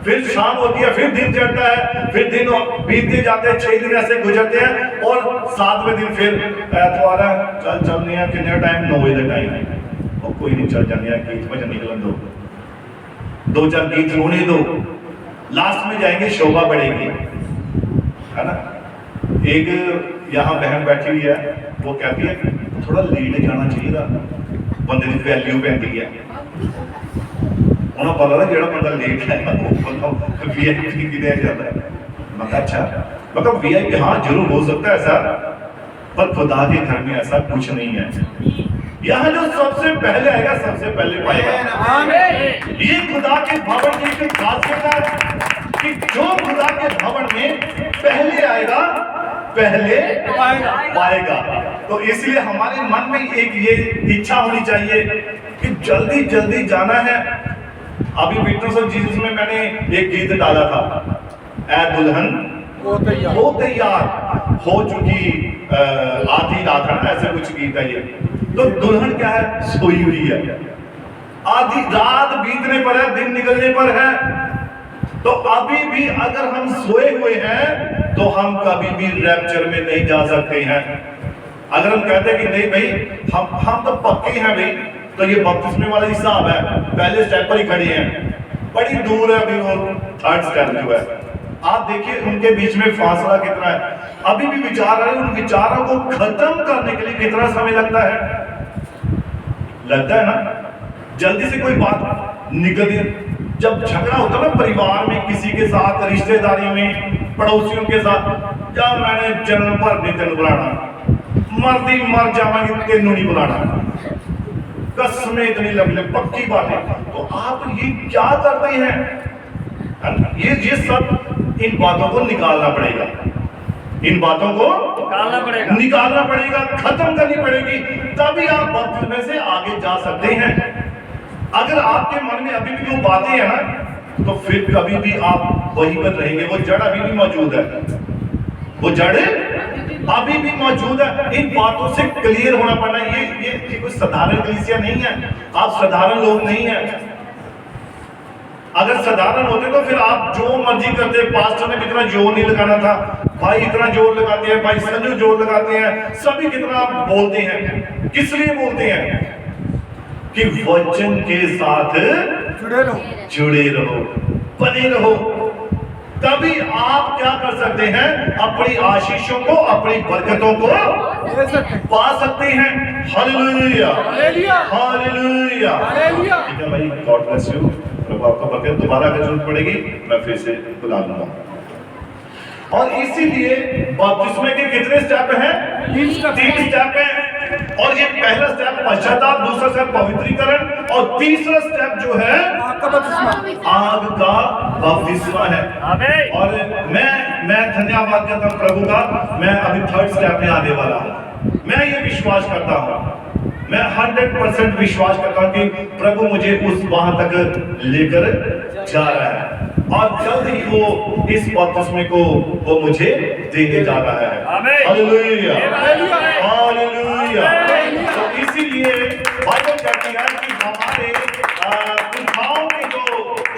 फिर शाम होती है, फिर दिन चढ़ता है, फिर दिन बीतते जाते हैं, 6 दिन ऐसे गुजरते हैं और 7वें दिन फिर एतवार है, चल चलने हैं, कितने टाइम? 9 बजे टाइम है, और कोई नहीं चल जाने हैं, गीत बजन निकलन दो, 2-4 गीत रोने दो, लास्ट में जाएंगे शोभा बढ़ेगी, है ना? एक यहाँ बहन बैठी हुई है, वो कहती है थोड़ा लेट जाना चाहिए था, बंदे की वैल्यू पैंती है। उन्हें पता था जो बंदा लेट है वो VIP दिया जाता है। मैं अच्छा, मतलब VIP हाँ जरूर हो सकता है ऐसा, पर खुदा के घर में ऐसा कुछ नहीं है। यहाँ जो सबसे पहले आएगा सबसे पहले पाएगा। ये खुदा के भवन की एक खासियत है कि जो खुदा के भवन में पहले आएगा पहले पाएगा। तो इसलिए हमारे मन में एक ये इच्छा होनी चाहिए कि जल्दी जल्दी जाना है। अभी विटनेस ऑफ जीसस में मैंने एक गीत डाला था, ऐ दुल्हन वो तैयार हो चुकी आधी रात, ऐसे कुछ गीत है ये। तो दुल्हन क्या है? सोई हुई है, आधी रात बीतने पर है, दिन निकलने पर है। तो अभी भी अगर हम सोए हुए हैं तो हम कभी भी रैप्चर में नहीं जा सकते हैं। अगर हम कहते हैं कि नहीं भाई हम तो पक्के हैं भाई, तो ये बपतिस्मे वाला हिसाब है, पहले स्टेप पर ही खड़े हैं, बड़ी दूर है अभी वो 3rd स्टेप जो है। आप देखिए उनके बीच में फासला कितना है। अभी भी विचार है, उन विचारों को खत्म करने के लिए कितना समय लगता है ना? जल्दी से कोई बात निकल, जब झगड़ा होता है ना परिवार में, किसी के साथ, रिश्तेदारी में, पड़ोसियों के साथ, जब मैंने जन्म पर नहीं तेन बुलाना, मर्दी मर जावांगी तेनू नहीं बुलाना, कसमें इतनी लंबी पक्की बात है। तो आप ये क्या करते हैं? ये सब इन बातों को निकालना पड़ेगा, इन बातों को निकालना पड़ेगा, खत्म करनी पड़ेगी, तभी आप बपतिस्मे से आगे जा सकते हैं। अगर आपके मन में अभी भी वो बातें हैं ना, तो फिर कभी भी आप वहीं पर रहेंगे। वो जड़ अभी भी मौजूद है, वो जड़ अभी भी मौजूद है। इन बातों से क्लियर होना पड़ना। ये कोई साधारण कलीसिया नहीं है, आप साधारण लोग नहीं हैं। अगर साधारण होते तो फिर आप जो मर्जी करते, पास्टर ने इतना जोर नहीं लगाना था, भाई इतना जोर लगाते हैं, भाई संजू जोर लगाते हैं, सभी कितना बोलते हैं। किस लिए बोलते हैं? कि वचन के साथ जुड़े रहो, बने रहो, तभी आप क्या कर सकते हैं? अपनी आशीषों को, अपनी बरकतों को पा सकते हैं। हालेलुया, हालेलुया, ठीक है भाई, गॉड ब्लेस यू। प्रभु आपको बरकत। दोबारा अगर जरूरत पड़ेगी मैं फिर से बुला लूंगा। और इसीलिए बपतिस्मे के कितने स्टेप हैं? 3 स्टेप हैं। और ये पहला स्टेप पश्चाताप, दूसरा स्टेप पवित्रीकरण और तीसरा स्टेप जो है आग का बपतिस्मा है। और मैं धन्यवाद करता हूं प्रभु का, मैं अभी 3rd स्टेप में आने वाला हूं। मैं ये विश्वास करता हूं, मैं 100% विश्वास करता हूं कि प्रभु मुझे उस वहां तक लेकर जा रहा है और जल्द ही वो इस बपतिस्मे को वो मुझे देने जा रहा है। Hallelujah, hallelujah. तो इसीलिए बाइबल कहती है कि हमारे पुरखाओं के जो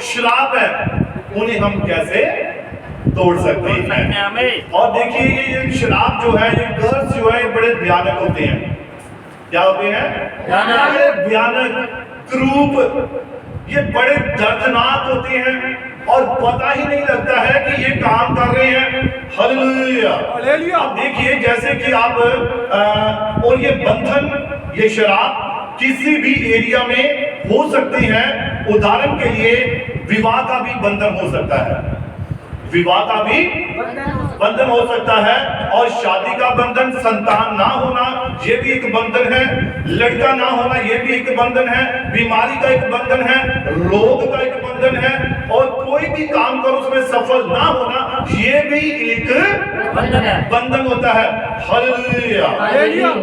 श्राप है उन्हें हम कैसे तोड़ सकते हैं। और देखिए ये श्राप जो है, ये कर्स जो है, बड़े भयानक होते हैं। क्या होते हैं? बड़े भयानक, क्रूप, ये बड़े दर्दनाक होते हैं और पता ही नहीं लगता है कि ये काम कर रहे हैं। हालेलुया। अब देखिए जैसे कि आप और ये बंधन, ये शराब किसी भी एरिया में हो सकती है। उदाहरण के लिए विवाह का भी बंधन हो सकता है, विवाह का भी बंधन हो सकता है, और शादी का बंधन, संतान ना होना ये भी एक बंधन है, लड़का ना होना ये भी एक बंधन है, बीमारी का एक बंधन है, रोग का एक बंधन है, और कोई भी काम करो उसमें सफल ना होना ये भी एक बंधन होता है। हालेलुया।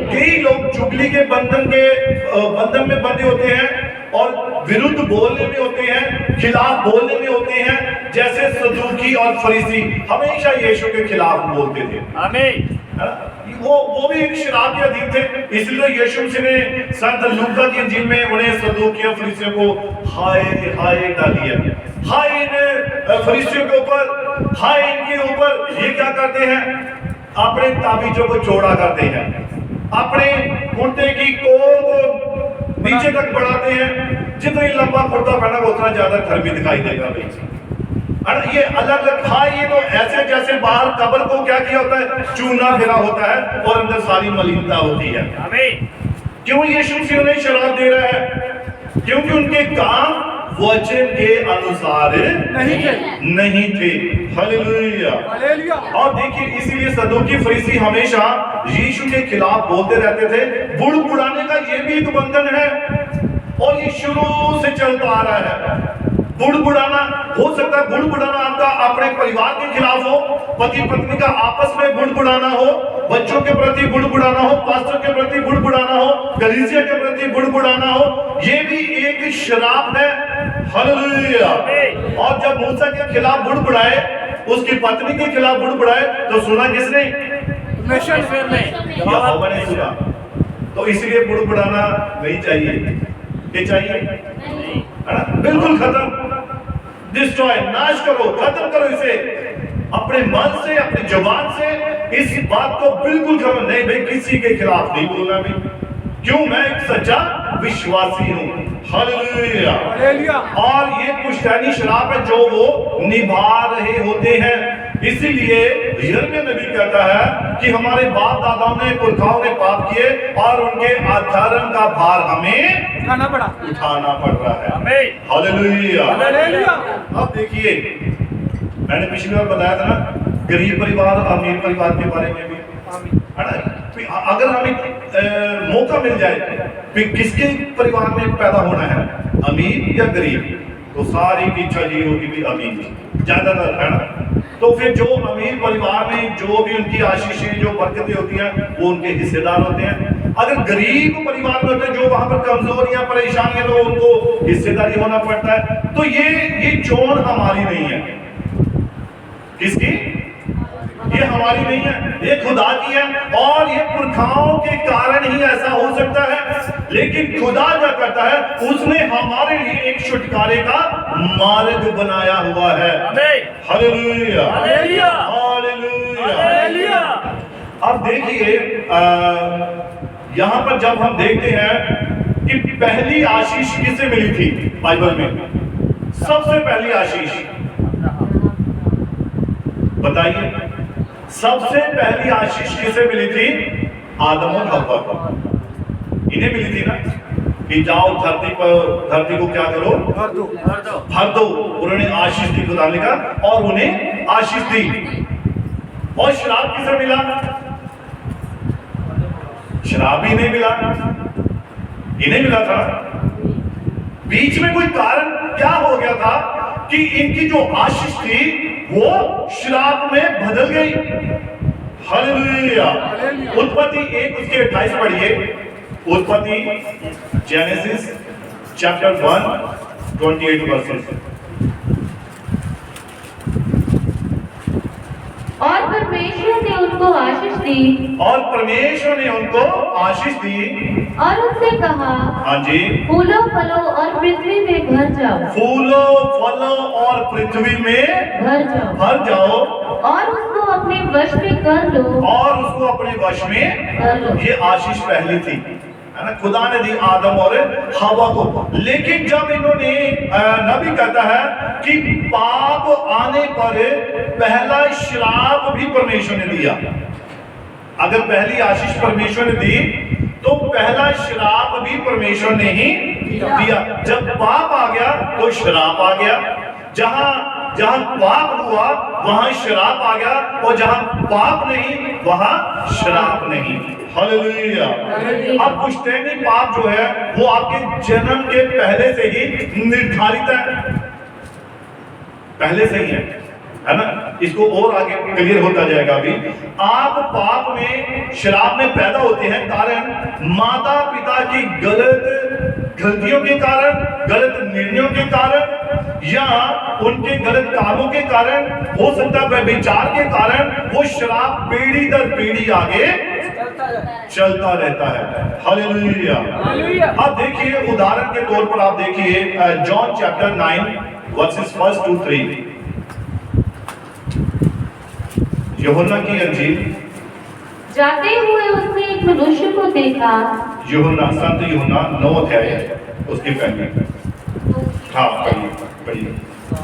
कई लोग चुगली के बंधन में बंधे होते हैं और विरुद्ध बोलने में होते हैं, खिलाफ बोलने में होते हैं। जैसे सदूकी और फरीसी हमेशा यीशु के खिलाफ बोलते थे। आमीन। वो भी एक शराब के अधीन थे, इसलिए यीशु मसीह ने संत लूका की इंजील में उन्हें सदूकियों फरीसियों को हाय हाय डाली है। हाय इन फरीसियों के ऊपर, हाय इनके ऊपर। ये क्या करते हैं? अपने ताबीजों को चौड़ा करते हैं, अपने कुर्ते की कोर को नीचे तक बढ़ाते हैं। जितनी लंबा कुर्ता पहना उतना ज्यादा धर्मी दिखाई देगा भाई। और ये अलग अलग खाए, ये तो ऐसे जैसे बाहर कब्र को क्या किया होता है, चूना फिरा होता है और अंदर सारी मलिनता होती है। क्यों यीशु मसीह उन्हें शराब दे रहा है? क्योंकि उनके काम वचन के अनुसार नहीं थे। हालेलुया। और देखिए इसीलिए सदूकी फरीसी हमेशा यीशु के खिलाफ बोलते रहते थे। बुड़बुड़ाने का ये भी एक बंधन है और ये शुरू से चलता आ रहा है। बुड़बुड़ाना हो सकता है, बुड़बुड़ाना आपका अपने परिवार के खिलाफ हो, पति पत्नी का आपस में बुड़बुड़ाना हो, बच्चों के प्रति बुड़बुड़ाना हो, पास्टर के प्रति बुड़बुड़ाना हो, कलीसिया के प्रति बुड़बुड़ाना हो, ये भी एक शराब है। हालेलुया। और जब मूसा के खिलाफ बुड़बुड़ाए, उसकी पत्नी के खिलाफ बुड़बुड़ाए, तो सुना किसने? यहोवा ने सुना। तो इसलिए बुड़बुड़ाना नहीं चाहिए। ये चाहिए बिल्कुल खत्म, डिस्ट्रॉय, नाश करो, खत्म करो इसे अपने मन से, अपनी जुबान से। इस बात को बिल्कुल खत्म नहीं भाई, किसी के खिलाफ नहीं बोलना भी। क्यों? मैं एक सच्चा विश्वासी हूं। हालेलुया। और ये पुश्तैनी शराब है जो वो निभा रहे होते हैं। इसीलिए यिर्मयाह नबी कहता है कि हमारे बाप दादाओं ने, पुरखाओं ने पाप किए और उनके अधर्म का भार हमें उठाना पड़ रहा है। हालेलुया। अब देखिए, मैंने पिछली बार बताया था ना, गरीब परिवार और अमीर परिवार के बारे में भी, है ना? अगर हमें मौका मिल जाए फिर किसके परिवार में पैदा होना है, अमीर या गरीब, तो सारी की इच्छा ये होगी भी अमीर ज्यादातर, है ना? तो फिर जो अमीर परिवार में जो भी उनकी आशीषें, जो बरकतें होती हैं, वो उनके हिस्सेदार होते हैं। अगर गरीब परिवार में होते हैं, जो वहां पर कमजोर या परेशान है, तो उनको हिस्सेदारी होना पड़ता है। तो ये चोन हमारी नहीं है। किसकी? ये हमारी नहीं है, ये खुदा की है। और ये पुरखाओं के कारण ही ऐसा हो सकता है, लेकिन खुदा क्या करता है, उसने हमारे लिए एक छुटकारे का मार्ग बनाया हुआ है। Hallelujah, hallelujah, hallelujah. अब देखिए यहां पर जब हम देखते हैं कि पहली आशीष किसे मिली थी बाइबल में, सबसे पहली आशीष बताइए, सबसे पहली आशीष किसे मिली थी? आदम और हव्वा को। इन्हें मिली थी ना कि जाओ धरती को क्या करो, भर दो। उन्होंने आशीष दी खुदा ने कहा, और उन्हें आशीष दी। और शराब किसे मिला? शराब ही नहीं मिला, इन्हें मिला था। बीच में कोई कारण क्या हो गया था कि इनकी जो आशीष थी वो श्राप में बदल गई। हालेलुया। उत्पत्ति 1 उसके 28 पढ़िए। उत्पत्ति जेनेसिस चैप्टर 1 28 वर्सेस। और परमेश्वर ने उनको आशीष दी। और परमेश्वर ने उनको आशीष दी और उनसे कहा, हाँ जी, फूलों फलों और पृथ्वी में भर जाओ। फूलों फलों और पृथ्वी में भर जाओ और उसको अपने वश में कर लो। और उसको अपने वश में कर लो। ये आशीष पहली थी, है ना, खुदा ने दी आदम और हवा को। लेकिन जब इन्होंने नबी कहता है कि पाप आने पर पहला श्राप भी परमेश्वर ने दिया। अगर पहली आशीष परमेश्वर ने दी तो पहला श्राप भी परमेश्वर ने ही दिया। जब पाप आ गया तो श्राप आ गया। जहां जहां पाप हुआ वहां श्राप आ गया, और जहां पाप नहीं वहां श्राप नहीं। हालेलुया। अब पुश्तैनी पाप जो है वो आपके जन्म के पहले से ही निर्धारित है, पहले से ही है ना। इसको और आगे क्लियर होता जाएगा। अभी आप पाप में श्राप में पैदा होते हैं कारण माता पिता की गलतियों के कारण, गलत निर्णयों के कारण, या उनके गलत कामों के कारण, हो सकता है व्यभिचार के कारण। वो श्राप पीढ़ी दर पीढ़ी आगे चलता रहता है। हालेलुया। अब देखिए उदाहरण के तौर पर आप देखिए जॉन चैप्टर 9 वर्सेस 1 to 3। यूहन्ना की अंजील। जाते हुए उसने एक मनुष्य को देखा। यूहन्ना, संत यूहन्ना 9 अध्याय उसके पहले। हाँ पढ़िए।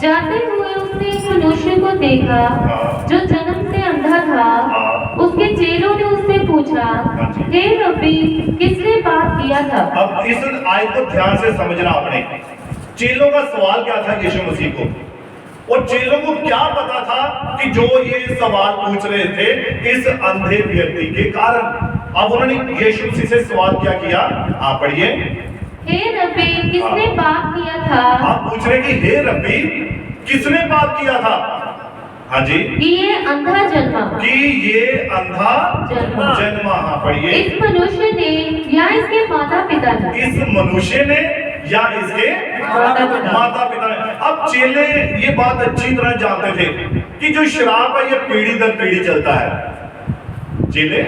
जाते हुए उसने एक मनुष्य को देखा जो जन्म से अंधा था। उसके चेलों ने उससे पूछा, हे रब्बी, किसने पाप किया था? अब इस आयत को ध्यान से समझना आपने। चेलों का सवाल क्या था यीशु मसीह को, और चेलों को क्या पता था कि जो ये सवाल पूछ रहे थे इस अंधे व्यक्ति के कारण। अब उन्होंने यीशु मसीह से सवाल क्या किया, आप पढ़िए। हे रब्बी, किसने पाप किया था? आप पूछ रहे कि हे रब्बी, किसने पाप किया था? हाँ जी, कि ये अंधा जन्मा। कि ये अंधा जन्मा। हाँ पढ़िए। इस मनुष्य ने या इसके माता पिता ने? इस मनुष्य ने या इसके माता पिता ने। अब चेले ये बात अच्छी तरह जानते थे कि जो श्राप है ये पीढ़ी दर पीढ़ी चलता है। चेले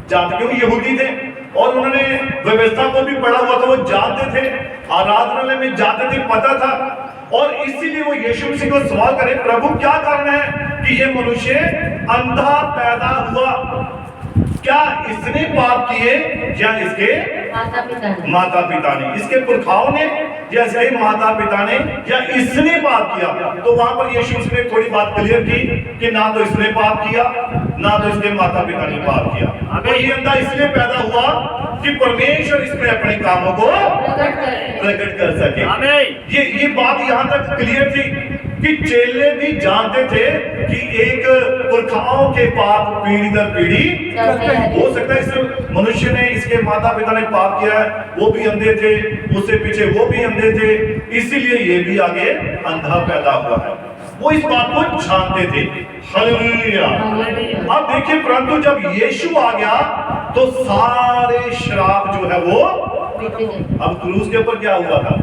जानते, क्योंकि यहूदी थे और उन्होंने व्यवस्था को भी पढ़ा हुआ था, वो जानते थे, आराधनालय में जाते थे, पता था। और इसीलिए वो यीशु मसीह को सवाल करे, प्रभु क्या कारण है कि ये मनुष्य अंधा पैदा हुआ? क्या इसने पाप किए या इसके माता पिता ने, इसके पुरखाओं ने या इसके माता पिता ने, या इसने पाप किया? तो वहां पर यीशु मसीह ने थोड़ी बात क्लियर की कि ना तो इसने पाप किया ना तो इसके माता पिता ने पाप किया। तो ये अंधा इसलिए पैदा हुआ कि परमेश्वर इसमें अपने कामों को प्रकट कर सके। ये बात यहां तक क्लियर थी कि चेले भी जानते थे कि एक पुरखाओं के पाप पीढ़ी दर पीढ़ी हो सकता है। इस मनुष्य ने, इसके माता पिता ने पाप किया है, वो भी अंधे थे, उससे पीछे वो भी अंधे थे, इसीलिए ये भी आगे अंधा पैदा हुआ है। वो इस बात को जानते थे। हालेलुया। अब देखिए, परंतु जब यीशु आ गया तो सारे श्राप जो है वो, अब क्रूस के ऊपर क्या हुआ था?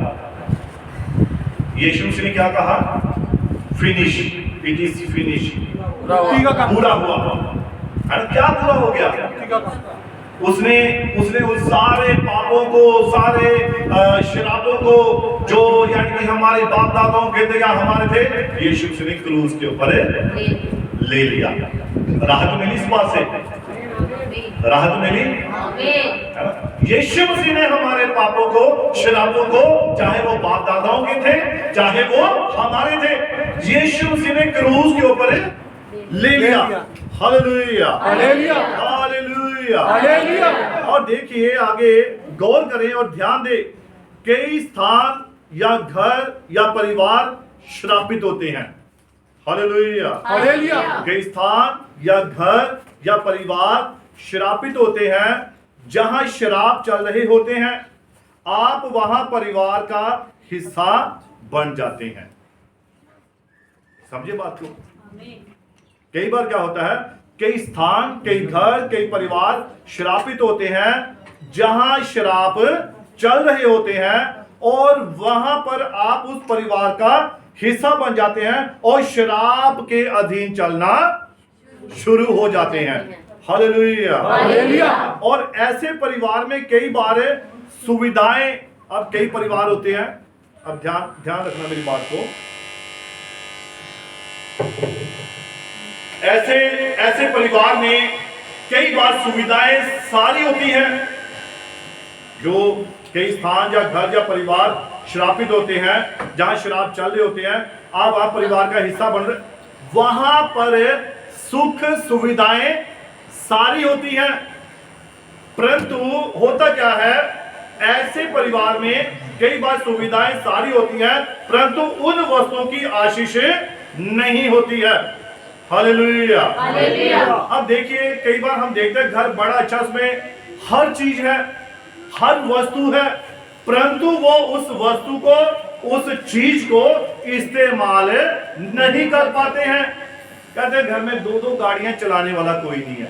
यीशु ने क्या कहा? Finish, it is finish. पूरा हुआ है ना। क्या पूरा हो गया? उसने उन सारे पापों को, सारे श्रापों को जो यानी कि हमारे बाप दादाओं के थे या हमारे थे, यीशु ने क्रूस के ऊपर ले लिया। राहत मिली इस बात से, राहत मिली। यीशु मसीह ने हमारे पापों को, श्रापों को, चाहे वो बाप दादाओं के थे चाहे वो हमारे थे, यीशु मसीह ने क्रूस के ऊपर ले लिया। Hallelujah, hallelujah, hallelujah, hallelujah. और देखिए आगे गौर करें और ध्यान दें, कई स्थान या घर या परिवार श्रापित होते हैं। हालेलुया। हालेलुया। कई स्थान या घर या परिवार श्रापित होते हैं जहां शराब चल रहे होते हैं, आप वहां परिवार का हिस्सा बन जाते हैं। समझे बात को? कई बार क्या होता है, कई स्थान, कई घर, कई परिवार श्रापित होते हैं जहां शराब चल रहे होते हैं और वहां पर आप उस परिवार का हिस्सा बन जाते हैं और शराब के अधीन चलना शुरू हो जाते हैं। हालेलुया। हालेलुया। और ऐसे परिवार में कई बार सुविधाएं, अब कई परिवार होते हैं, अब ध्यान रखना मेरी बात को, ऐसे परिवार में कई बार सुविधाएं सारी होती हैं। जो कई स्थान या घर या परिवार श्रापित होते हैं जहां शराब चल रहे होते हैं, आप परिवार का हिस्सा बन रहे, वहां पर सुख सुविधाएं सारी होती हैं, परंतु होता क्या है, ऐसे परिवार में कई बार सुविधाएं सारी होती हैं परंतु उन वस्तुओं की आशीष नहीं होती है। हालेलुया। हालेलुया। अब देखिए, कई बार हम देखते हैं घर बड़ा अच्छा, उसमें हर चीज है, हर वस्तु है, परंतु वो उस वस्तु को, उस चीज को इस्तेमाल नहीं कर पाते हैं। कहते हैं घर में दो गाड़ियां चलाने वाला कोई नहीं है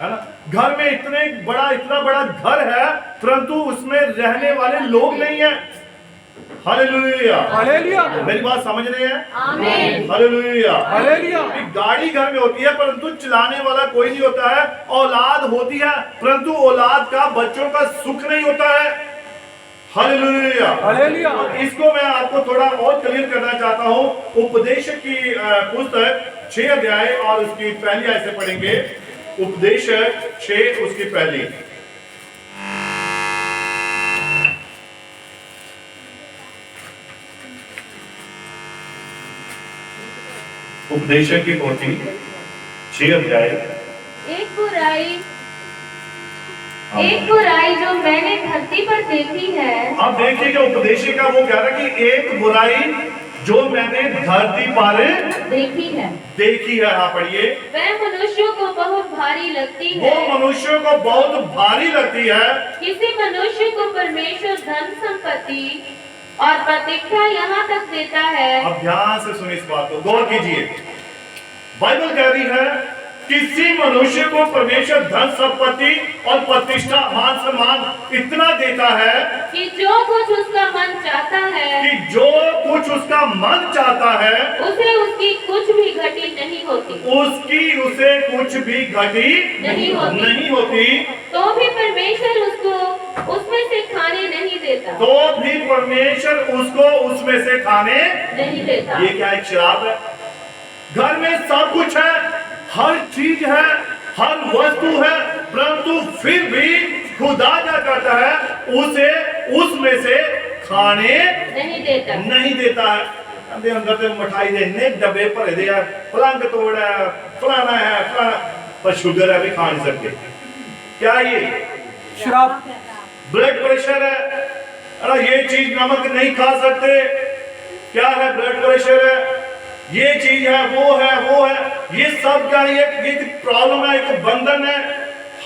ना। घर में इतना बड़ा घर है परंतु उसमें रहने वाले लोग नहीं है। हालेलुया। हालेलुया। मेरी बात समझ रहे हैं? आमीन। हालेलुया। हालेलुया। गाड़ी घर में होती है परंतु चलाने वाला कोई नहीं होता है। औलाद होती है परंतु औलाद का, बच्चों का सुख नहीं होता है। हालेलुया। हालेलुया। इसको मैं आपको थोड़ा और क्लियर करना चाहता हूं। उपदेशक की पुस्तक 6 अध्याय और उसकी पहली आयत से पढ़ेंगे। उपदेशक 6 उसकी पहली। उपदेशक की पोथी 6 अध्याय। एक बुराई जो मैंने धरती पर देखी है। अब देखिएगा, उपदेशक का वो कह रहा है कि एक बुराई जो मैंने धरती पर देखी है। हाँ पढ़िए। वह मनुष्यों को बहुत भारी लगती है। वो मनुष्यों को बहुत भारी लगती है। किसी मनुष्य को परमेश्वर धन संपत्ति और प्रतीक्षा यहाँ तक देता है। अब ध्यान से सुनिए इस बात को, गौर कीजिए। बाइबल कह रही है किसी मनुष्य को परमेश्वर धन संपत्ति और प्रतिष्ठा, मान सम्मान इतना देता है कि जो कुछ उसका मन चाहता है उसे उसकी कुछ भी घटी नहीं होती। उसे कुछ भी घटी नहीं होती। तो भी परमेश्वर उसको उसमें से खाने नहीं देता। ये क्या एक शराब है? घर में सब कुछ है, हर चीज है, हर वस्तु है, परंतु फिर भी खुदा क्या करता है, उसे उसमें से खाने नहीं देता है। अंदर से मिठाई दे डब्बे भरे दे, पलंग तोड़ है, फलाना है, फलाना, पर शुगर है भी खा नहीं सकते। क्या ये शराब? ब्लड प्रेशर है, अरे ये चीज नमक नहीं खा सकते। क्या है? ब्लड प्रेशर है, ये चीज है, वो है, ये सब क्या, ये प्रॉब्लम है, एक बंधन है।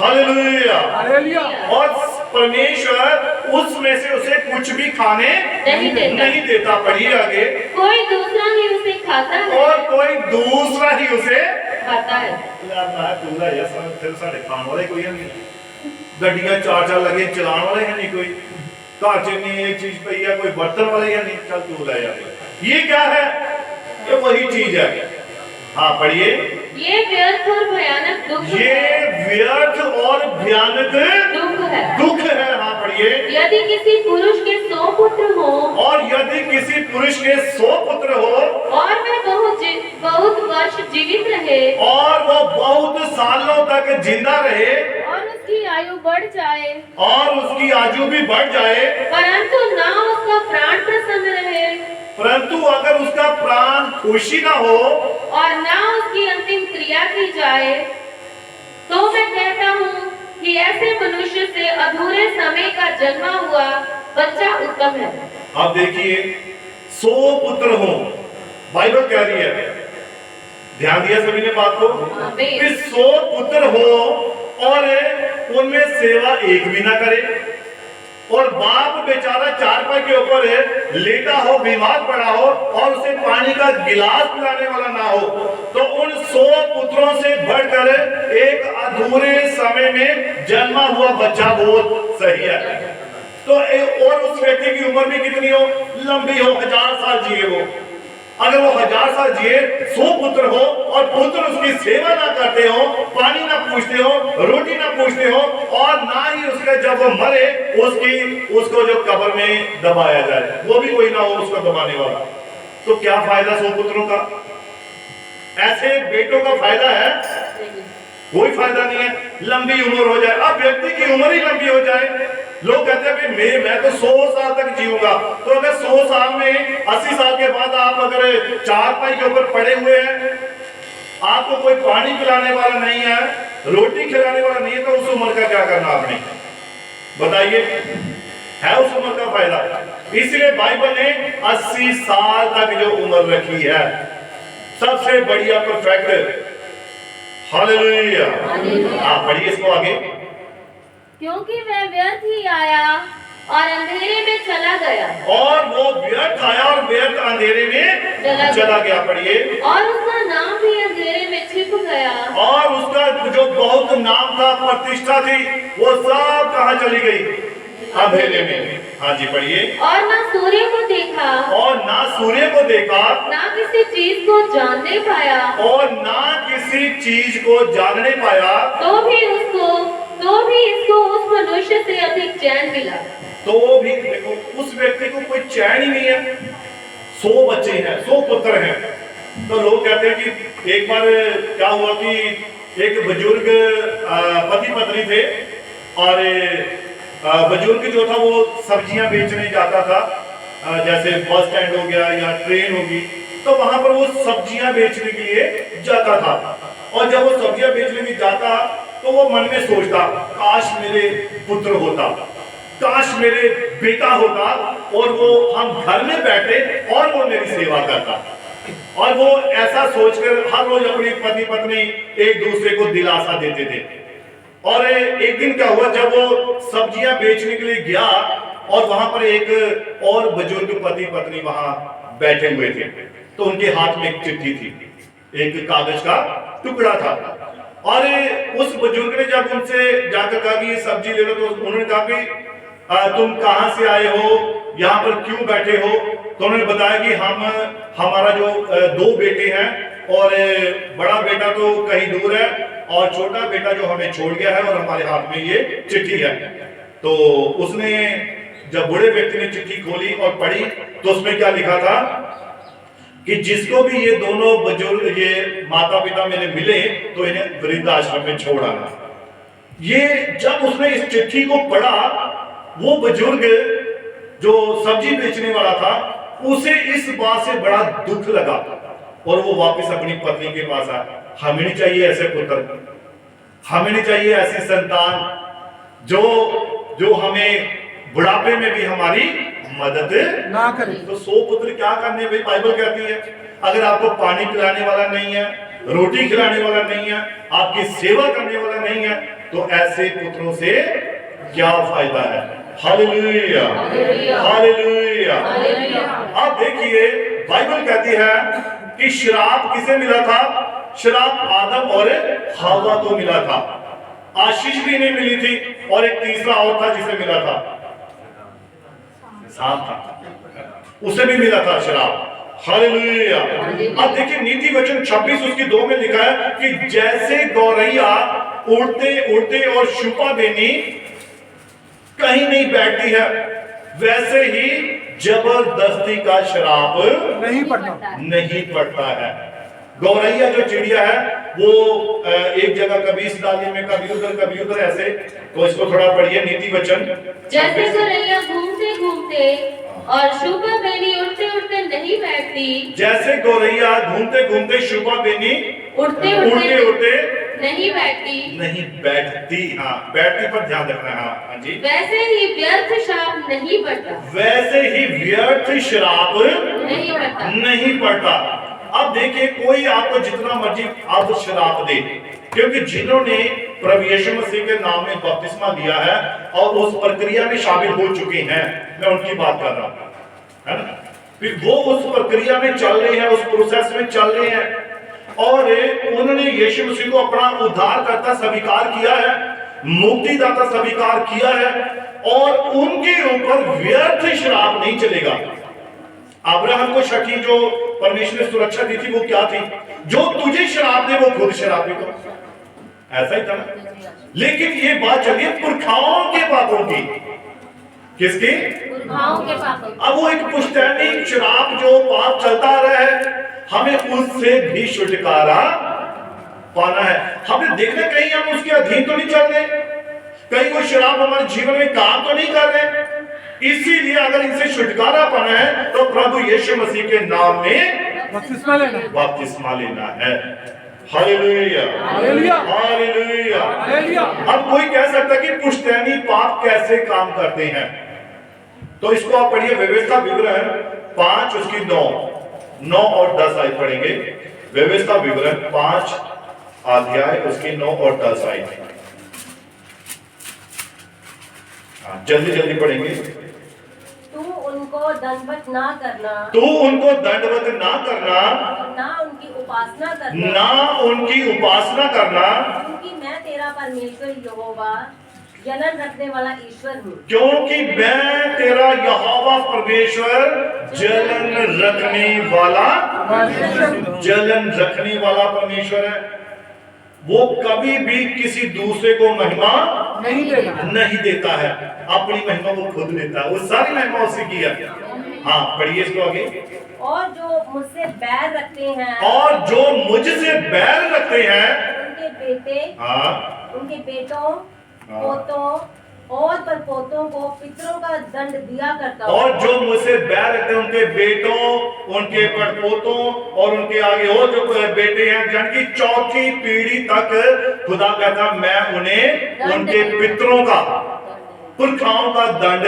हालेलुया। हालेलुया। और परमेश्वर उसमें से उसे कुछ भी खाने नहीं देता। पढ़िए आगे। कोई दूसरा ही उसे खाता है और कोई दूसरा ही उसे खाता है। खाने वाले कोई नहीं, गड्डियां 4 लगे चलाने वाले है नहीं, कोई घर च नहीं एक चीज पई है, कोई बर्तन वाले है नहीं, चल तू ले जा। ये क्या है? ये वही चीज है। हाँ पढ़िए। ये व्यर्थ और भयानक दुख दुख है। हाँ पढ़िए। यदि किसी पुरुष के 100 पुत्र हो, और यदि किसी पुरुष के 100 पुत्र हो, और वह बहुत वर्ष जीवित रहे, और वो बहुत सालों तक जिंदा रहे, और उसकी आयु बढ़ जाए, और उसकी आयु भी बढ़ जाए, परंतु ना उसका प्राण प्रसन्न रहे, परंतु अगर उसका प्राण खुशी ना हो, और ना उसकी अंतिम क्रिया की जाए, तो मैं कहता हूँ कि ऐसे मनुष्य से अधूरे समय का जन्मा हुआ बच्चा उत्तम है। अब देखिए, 100 पुत्र हो, बाइबल कह रही है ध्यान दिया सभी ने बात को? आमीन। कि 100 पुत्र हो और उनमें सेवा एक भी ना करे, और बाप बेचारा चारपाई के ऊपर लेटा हो, बीमार पड़ा हो और उसे पानी का गिलास पिलाने वाला ना हो, तो उन 100 पुत्रों से बढ़कर एक अधूरे समय में जन्मा हुआ बच्चा बहुत सही है। तो और उस व्यक्ति की उम्र भी कितनी हो? लंबी हो, 1000 साल जिए वो। अगर वो 1000 साल जिए, 100 पुत्र हो और पुत्र उसकी सेवा ना करते हो, पानी ना पूछते हो, रोटी ना पूछते हो, और ना ही उसका जब वो मरे उसको जो कब्र में दबाया जाए, वो भी कोई ना हो उसको दबाने वाला, तो क्या फायदा 100 पुत्रों का? ऐसे बेटों का फायदा है? कोई फायदा नहीं है। लंबी उम्र हो जाए, अब व्यक्ति की उम्र ही लंबी हो जाए, लोग कहते हैं मैं तो 100 साल तक जीऊंगा, तो अगर 100 साल में 80 साल के बाद आप अगर चारपाई के ऊपर पड़े हुए हैं, आपको कोई पानी पिलाने वाला नहीं है, रोटी खिलाने वाला नहीं है, तो उस उम्र का क्या करना आपने? बताइए, है उस उम्र का फायदा? इसलिए बाइबल ने 80 साल तक जो उम्र रखी है, सबसे बढ़िया परफेक्ट। हालेलुया। आप पढ़िए इसको आगे। क्योंकि वह व्यर्थ ही आया और अंधेरे में चला गया, और वो व्यर्थ आया और व्यर्थ अंधेरे में चला गया। पढ़िए। और उसका नाम भी अंधेरे में छिप गया, और उसका जो बहुत नाम था, प्रतिष्ठा थी, वो सब कहाँ चली गई? अंधेरे में। हाँ जी, पढ़िए। और ना सूर्य को देखा, और ना सूर्य को देखा, ना किसी चीज को जानने पाया, और ना किसी चीज को जानने पाया, तो भी इसको उस मनुष्य से अधिक चैन मिला। तो भी देखो, उस व्यक्ति को कोई चैन ही नहीं है। 100 बच्चे हैं, 100 पुत्र हैं, तो लोग कहते हैं कि एक बार क्या हुआ कि एक बुजुर्ग पति पत्नी थे, और बुजुर्ग जो था वो सब्जियां बेचने जाता था, जैसे बस स्टैंड हो गया या ट्रेन होगी, तो वहां पर वो सब्जियां बेचने के लिए जाता था। और जब वो सब्जियां बेचने के लिए जाता, तो वो मन में सोचता, काश मेरे पुत्र होता, काश मेरे बेटा होता, और वो हम घर में बैठे और वो मेरी सेवा करता। और वो ऐसा सोचकर हर रोज अपनी पति पत्नी एक दूसरे को दिलासा देते थे। और एक दिन क्या हुआ, जब वो सब्जियां बेचने के लिए गया और वहां पर एक और बुजुर्ग पति पत्नी वहां बैठे हुए थे, तो उनके हाथ में एक चिट्ठी थी, एक कागज का टुकड़ा था। और उस बुजुर्ग ने जब उनसे जाकर कहा कि ये सब्जी ले लो, तो उन्होंने कहा कि तुम कहां से आए हो, यहाँ पर क्यों बैठे हो? तो उन्होंने बताया कि हमारा जो 2 बेटे हैं, और बड़ा बेटा तो कहीं दूर है, और छोटा बेटा जो हमें छोड़ गया है, और हमारे हाथ में ये चिट्ठी है। तो उसने, जब बूढ़े व्यक्ति ने चिट्ठी खोली और पढ़ी, तो उसमें क्या लिखा था कि जिसको भी ये दोनों बुजुर्ग, ये माता पिता मेरे मिले, तो इन्हें वृद्धाश्रम में छोड़ आना। ये जब उसने इस चिट्ठी को पढ़ा, वो बुजुर्ग जो सब्जी बेचने वाला था, उसे इस बात से बड़ा दुख लगा, और वो वापस अपनी पत्नी के पास आया। हमें नहीं चाहिए ऐसे पुत्र, हमें नहीं चाहिए ऐसी संतान जो हमें बुढ़ापे में भी हमारी मदद ना करे। तो 100 पुत्र क्या करने? भाई बाइबल कहती है, अगर आपको पानी पिलाने वाला नहीं है, रोटी खिलाने वाला नहीं है, आपकी सेवा करने वाला नहीं है, तो ऐसे पुत्रों से क्या फायदा है? Hallelujah, hallelujah. अब देखिए, बाइबल कहती है कि श्राप किसे मिला था? श्राप आदम और हवा को मिला था। आशीष भी नहीं मिली थी, और एक तीसरा और था जिसे मिला था, सांप था, उसे भी मिला था श्राप। हालेलुया। अब देखिए, नीति वचन 26 उसकी 2 में लिखा है कि जैसे गौरैया उड़ते उड़ते और शुपा बेनी कहीं नहीं बैठती है, वैसे ही जबरदस्ती का श्राप नहीं पड़ता है। गौरैया जो चिड़िया है, वो एक जगह कभी इस डाली में, कभी उधर ऐसे। तो इसको थोड़ा पढ़िए, नीति वचन। जैसे गौरैया घूमते घूमते और शुभा बेनी उड़ते उड़ते नहीं बैठती, जैसे गौरैया घूमते घूमते शुभा बेनी उड़ते उड़ते नहीं बैठती। हाँ, बैठती पर ध्यान रखना है। हाँ जी। वैसे ही व्यर्थ श्राप नहीं पड़ता। नहीं पड़ता। अब देखिए, कोई आपको जितना मर्जी आप श्राप दे, क्योंकि जिन्होंने प्रभु यीशु मसीह के नाम में बपतिस्मा लिया है और उस प्रक्रिया में शामिल हो चुके हैं, मैं उनकी बात कर रहा हूं, है ना। फिर वो उस प्रक्रिया में चल रहे हैं, उस प्रोसेस में चल रहे हैं और उन्होंने यीशु मसीह को अपना उद्धारकर्ता स्वीकार किया है, मुक्तिदाता स्वीकार किया है और उनके ऊपर व्यर्थ श्राप नहीं चलेगा। अब्राहम को शकी जो परमेश्वर ने सुरक्षा दी थी, वो क्या थी? जो तुझे शराब दे वो खुद शराबी हो, ऐसा ही था ना। लेकिन ये बात चलिए पुरखाओं के पापों की, किसकी? पुरखाओं के पापों। अब वो एक पुश्तैनी शराब जो पाप चलता रहा है, हमें उससे भी छुटकारा पाना है। हमें देखना कहीं हम उसके अधीन तो नहीं चल रहे, कहीं वो शराब हमारे जीवन में काम तो नहीं कर रहे। इसीलिए अगर इनसे छुटकारा पाना है तो प्रभु यीशु मसीह के नाम में बपतिस्मा लेना है। बपतिस्मा लेना है। Hallelujah, hallelujah, hallelujah, hallelujah. अब कोई कह सकता है कि पुश्तैनी पाप कैसे काम करते हैं, तो इसको आप पढ़िए, व्यवस्था विवरण 5 उसकी 9 और 10 आयत पढ़ेंगे। व्यवस्था विवरण 5 अध्याय उसकी 9 और 10 आयत। जल्दी जल्दी पढ़ेंगे। तू उनको दंडवत ना करना, तू उनको दंडवत ना करना, ना उनकी उपासना करना, ना उनकी उपासना करना, क्योंकि मैं तेरा परमेश्वर यहोवा जलन रखने वाला ईश्वर हूँ। क्योंकि मैं तेरा यहोवा परमेश्वर जलन रखने वाला परमेश्वर है। वो कभी भी किसी दूसरे को महिमा नहीं देता है, अपनी महिमा वो खुद लेता है, वो सारी महिमा उसी की है। हाँ पढ़िए इसको आगे। और जो मुझसे बैर रखते हैं, और जो मुझसे बैर रखते हैं, उनके बेटे, हाँ, उनके बेटों, पोतों और परपोतों को पितरों का दंड दिया करता हूँ। और जो मुझसे बैर रखते हैं उनके बेटों, उनके परपोतों और उनके आगे और जो बेटे हैं, जिनकी चौथी पीढ़ी तक खुदा कहता मैं उन्हें उनके पितरों का, पुरखाओं का दंड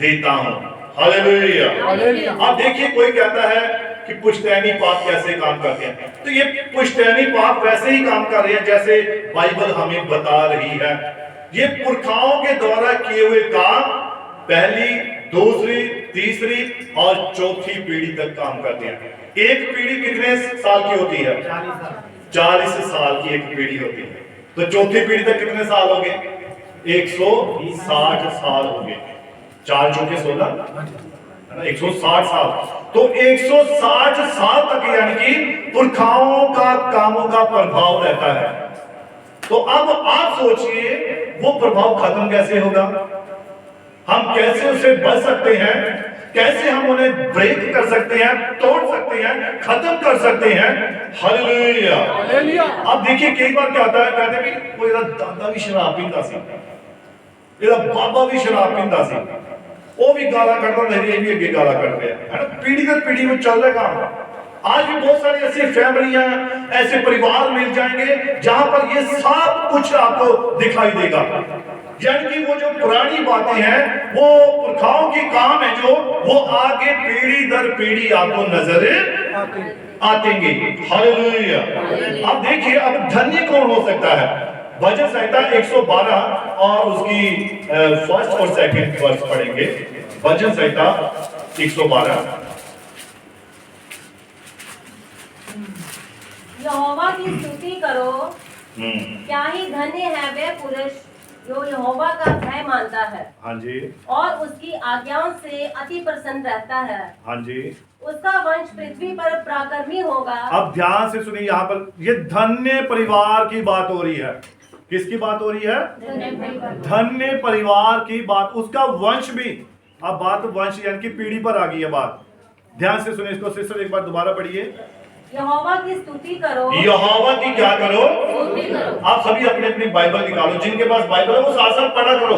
देता हूं। Hallelujah, hallelujah. अब देखिए, कोई कहता है कि पुश्तैनी पाप कैसे काम करते हैं, तो ये पुश्तैनी पाप वैसे ही काम कर रहे हैं जैसे बाइबल हमें बता रही है। ये पुरखाओं के द्वारा किए हुए काम पहली, दूसरी, तीसरी और चौथी पीढ़ी तक काम करते हैं। एक पीढ़ी कितने साल की होती है? 40 साल की एक पीढ़ी होती है। तो चौथी पीढ़ी तक कितने साल हो गए? 160 साल हो गए। 4 चौके 16, 160 साल। तो 160 साल तक यानी कि पुरखाओं का कामों का प्रभाव रहता है। तो अब आप सोचिए वो प्रभाव खत्म कैसे होगा, हम कैसे उसे बच सकते हैं, कैसे हम उन्हें ब्रेक कर सकते हैं, तोड़ सकते हैं, खत्म कर सकते हैं। Hallelujah, hallelujah. अब देखिए कई बार क्या होता है, कहते हैं भी कोई दादा भी शराब पींदा सी, बाबा भी शराब पींदा सी, वो भी गाला करता नहीं, ये भी अगे गाला करते हैं, है ना। पीढ़ी दर पीढ़ी में चल रहा काम। आज भी बहुत सारी ऐसी फैमिलियां, ऐसे परिवार मिल जाएंगे जहां पर ये सब कुछ आपको दिखाई देगा। यानी कि वो जो पुरानी बातें हैं, वो पुरखाओं की काम है, जो वो आगे पीढ़ी दर पीढ़ी आपको नजर आतेंगे। हालेलुया। अब देखिए, अब धन्य कौन हो सकता है? भजन संहिता 112 और उसकी फर्स्ट और सेकंड वर्स पढ़ेंगे। भजन संहिता 112। यहोवा की स्तुति करो, क्या ही धन्य है वे पुरुष जो यहोवा का भय मानता है। हाँ जी, और उसकी आज्ञाओं से अति प्रसन्न रहता है। हाँ जी। उसका वंश पृथ्वी पर पराक्रमी होगा। अब ध्यान से सुनिए, यहाँ पर ये धन्य परिवार की बात हो रही है। किसकी बात हो रही है? धन्य परिवार की बात, उसका वंश भी। अब बात वंश यानी कि पीढ़ी पर आ गई है बात। ध्यान से सुनिए इसको, सिस्टर एक बार दोबारा पढ़िए। यहोवा की स्तुति करो। यहोवा की क्या करो? आप सभी अपने अपनी बाइबल निकालो, जिनके पास बाइबल है वो साथ साथ पढ़ा करो,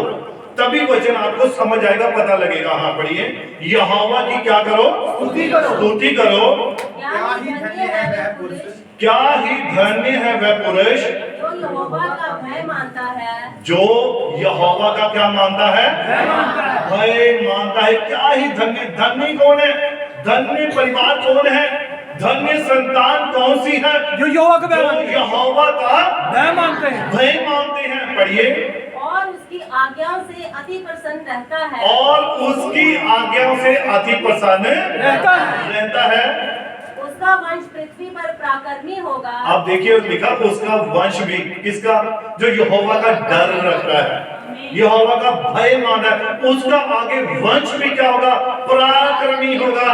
तभी वचन आपको समझ आएगा, पता लगेगा। हाँ पढ़िए, यहोवा की क्या करो? स्तुति करो। स्तुति करो। क्या ही धन्य है वह पुरुष, क्या ही धन्य है वह पुरुष जो यहोवा का भय मानता है। जो यहोवा का क्या मानता है? भय मानता है। क्या ही धन्य, धन्य कौन है? धन्य परिवार कौन है? धन्य संतान कौन सी है? जो यहोवा का भय जो मानते हैं। यहोवा का भय मानते हैं। भय मानते हैं। पढ़िए। और उसकी आज्ञाओं से अति प्रसन्न रहता है। और उसकी आज्ञाओं से अति प्रसन्न रहता है। उसका वंश पृथ्वी पर प्राकर्मी होगा। आप देखिए लिखा उसका वंश भी किसका? जो यहोवा का डर रखता है, यहोवा का भय माना है, उसका आगे वंश भी क्या होगा? पराक्रमी होगा।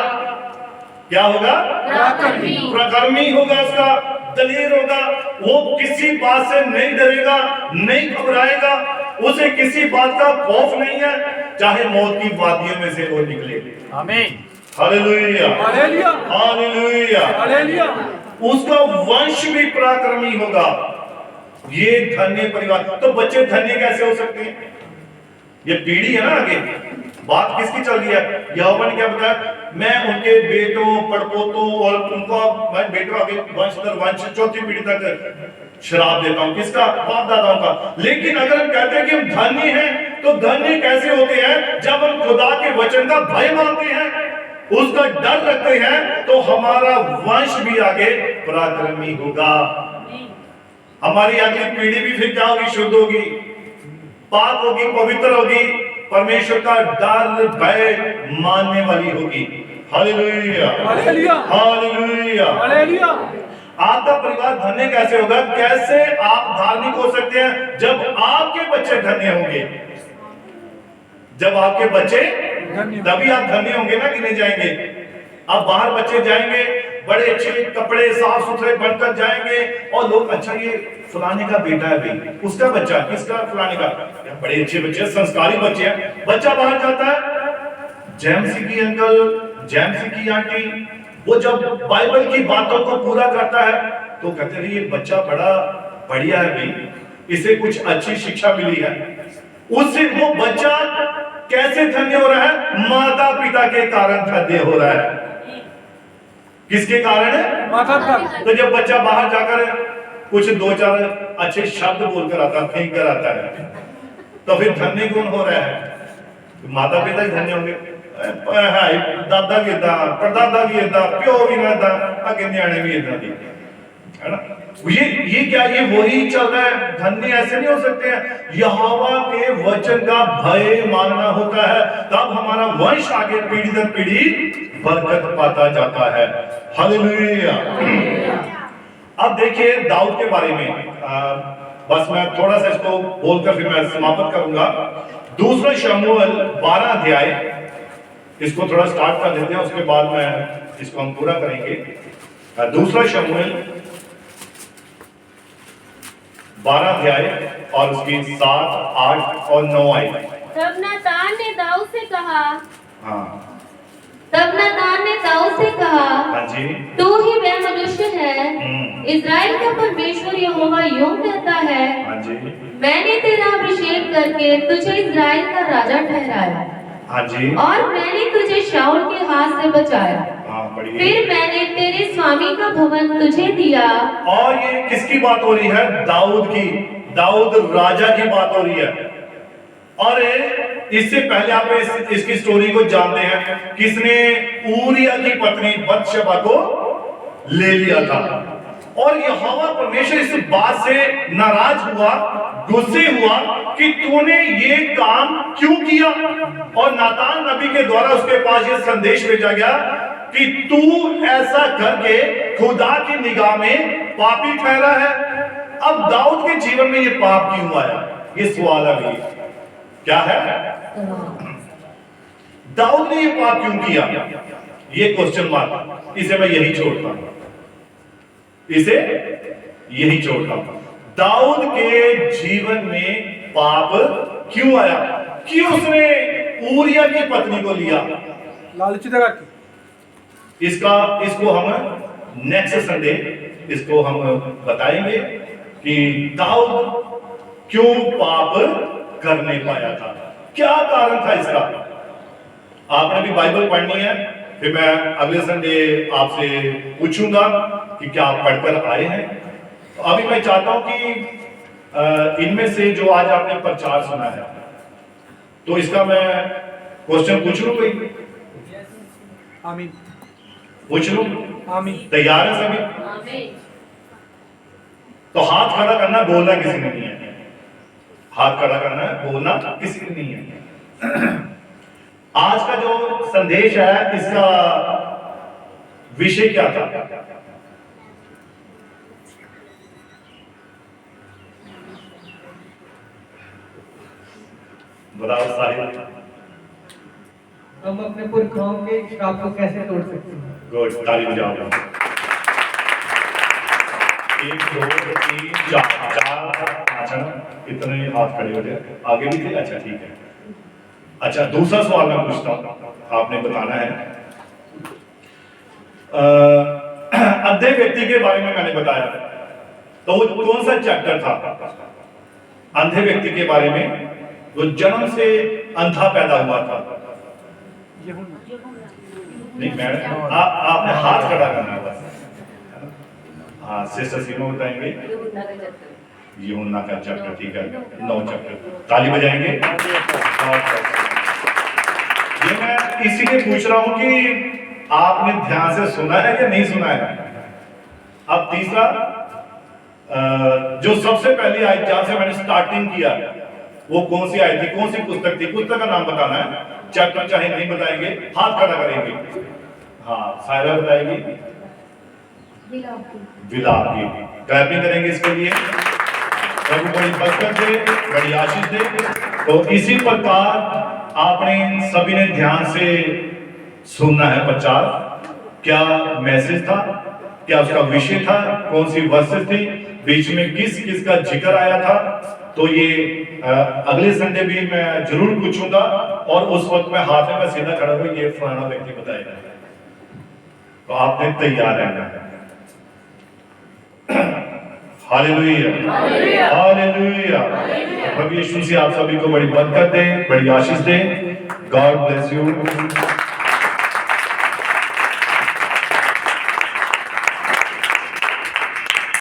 क्या होगा? पराक्रमी होगा, उसका दलेर होगा। वो किसी बात से नहीं डरेगा, नहीं घबराएगा, उसे किसी बात का खौफ नहीं है, चाहे मौत की वादियों में से वो निकले। आमीन। Hallelujah, hallelujah, hallelujah, hallelujah. उसका वंश भी पराक्रमी होगा। ये धन्य परिवार। तो बच्चे धन्य कैसे हो सकते हैं? ये पीढ़ी है ना आगे। बात किसकी चल रही है? यहोवा ने क्या बताया? मैं उनके बेटों पड़पोतों और उनको बेटों आगे वंश दर वंश चौथी पीढ़ी तक शराब देता हूं। किसका? बाप दादाओं का। लेकिन अगर हम कहते हैं कि हम धन्य हैं, तो धन्य कैसे होते हैं? जब हम खुदा के वचन का भय मानते हैं, उसका डर रखते हैं, तो हमारा वंश भी आगे पराक्रमी होगा। हमारी अगली पीढ़ी भी फिर क्या होगी? शुद्ध होगी, पाक होगी, पवित्र होगी, परमेश्वर का डर भय मानने वाली होगी। Hallelujah, hallelujah, hallelujah, hallelujah. आपका परिवार धन्य कैसे होगा? कैसे आप धार्मिक हो सकते हैं? जब आपके बच्चे धन्य होंगे। जब आपके बच्चे, तभी आप धन्य होंगे ना, कि नहीं जाएंगे? अब बाहर बच्चे जाएंगे, बड़े अच्छे कपड़े साफ सुथरे बनकर जाएंगे, और लोग अच्छा ये फलाने का बेटा है भाई, उसका बच्चा, किसका? फलाने का। बड़े अच्छे बच्चे, संस्कारी बच्चे हैं। बच्चा बाहर जाता है, जेम्सी की अंकल, जेम्सी की आंटी, वो जब बाइबल की बातों को पूरा करता है, तो कहते हैं ये बच्चा बड़ा बढ़िया है भाई, इसे कुछ अच्छी शिक्षा मिली है। उससे वो बच्चा कैसे धन्य हो रहा है? माता पिता के कारण धन्य हो रहा है। किसके कारण है? माता पिता। तो जब बच्चा बाहर जाकर कुछ दो चार अच्छे शब्द बोलकर आता है, फेंक कर आता है, तो फिर धन्य कौन हो रहा है? माता पिता ही धन्य होंगे। दादा भी इदा, परदादा भी इदा, प्यो भी ना इदा, आगे न्याणे भी इदा दी, है ना? ये क्या? ये वही चल रहा है। धन्य ऐसे नहीं हो सकते हैं। यहोवा के वचन का भय मानना होता है, तब हमारा वंश आगे पीढ़ी दर पीढ़ी बरकत पाता जाता है। हालेलुया। अब देखिए दाऊद के बारे में, बस मैं थोड़ा सा इसको बोलकर फिर मैं समाप्त करूंगा। दूसरा शमूएल 12 अध्याय, इसको थोड़ा स्टार्ट कर देते हैं, उसके बाद में इसको हम पूरा करेंगे। दूसरा शमूएल 12 अध्याय और उसकी 7, 8 और 9 आयत। तब नातान ने दाऊद से कहा, हाँ हाँ जी, तू ही वह मनुष्य है, इज़राइल का परमेश्वर यहोवा यूं कहता है, हाँ जी, मैंने तेरा अभिषेक करके तुझे इज़राइल का राजा ठहराया, हाँ जी, और मैंने तुझे शाऊल के हाथ से बचाया। हाँ पढ़िए। फिर मैंने तेरे स्वामी का भवन तुझे दिया। और ये किसकी बात हो रही है? दाऊद की। दाऊद राजा की बात हो रही है। और इससे पहले आप इसकी स्टोरी को जानते हैं, किसने ऊरिया की पत्नी बतशबा को ले लिया था। और यहोवा परमेश्वर इस बात से नाराज हुआ, गुस्से हुआ कि तूने ये काम क्यों किया। और नातान नबी के द्वारा उसके पास ये संदेश भेजा गया कि तू ऐसा करके खुदा की निगाह में पापी ठहरा है। अब दाऊद के जीवन में ये पाप क्यों आया? ये सवाल अभी क्या है? दाऊद ने ये पाप क्यों किया? ये क्वेश्चन मार्क, इसे मैं यही छोड़ता हूं, इसे यही छोड़ता हूं। दाऊद के जीवन में पाप क्यों आया? क्यों उसने ऊरिया की पत्नी को लिया? लालची जगह की। इसको हम नेक्स्ट संडे इसको हम बताएंगे कि दाऊद क्यों पाप कर नहीं पाया था, क्या कारण था इसका। आपने भी बाइबल पढ़नी है, फिर मैं अगले संडे आपसे पूछूंगा कि क्या आप पढ़कर आए हैं। तो अभी मैं चाहता हूं कि इनमें से जो आज आपने प्रचार सुना है, तो इसका मैं क्वेश्चन पूछ लूं कोई? आमीन। पूछ लूं? आमीन। तैयार है सभी? आमीन। तो हाथ खड़ा करना, बोलना किसी ने नहीं है। हाथ खड़ा करना है, बोलना किसी ने नहीं है। आज का जो संदेश है, इसका विषय क्या था? बताओ साहिब। हम अपने पुरखाओं के श्राप को कैसे तोड़ सकते हैं? गुड, ताली बजाओ। 1 2 3 4 5 इतने हाथ खड़े हो गए। आगे भी थे? अच्छा ठीक है। अच्छा, दूसरा सवाल मैं पूछता हूं, आपने बताना है। अंधे व्यक्ति के बारे में मैंने बताया, तो वो कौन सा चैप्टर था? अंधे व्यक्ति के बारे में, जो जन्म से अंधा पैदा हुआ था। नहीं मैडम, आपने हाथ खड़ा करना है बस। हाँ, सिस्टर सीमा बताएंगे। यूहन्ना का चैप्टर, ठीक है, 9 चैप्टर। ताली बजाएंगे। ये मैं इसीलिए पूछ रहा हूं कि आपने ध्यान से सुना है या नहीं सुना है। अब तीसरा, जो सबसे पहली आयत जहां से मैंने स्टार्टिंग किया, वो कौन सी आयत थी, कौन सी पुस्तक थी? पुस्तक का नाम बताना है, चैप्टर चाहे नहीं बताएंगे, हाथ खड़ा करेंगे। हाँ, सायरा बताएगी। विलाप की क्लैपिंग करेंगे इसके लिए। प्रभु बड़ी बरकत दे, बड़ी आशीष दे। तो इसी प्रकार आपने सभी ने ध्यान से सुनना है प्रचार। क्या मैसेज था, क्या उसका विषय था, कौन सी वर्सेस थी, बीच में किस किस का जिक्र आया था। तो ये अगले संडे भी मैं जरूर पूछूंगा, और उस वक्त में हाथ में मैं सीधा खड़ा हुआ, ये फलाना व्यक्ति बताएगा। तो आपने तैयार रहना है। Hallelujah, hallelujah. प्रभु यीशु से आप सभी को बड़ी बरकत दे, बड़ी आशीष दे। God bless you.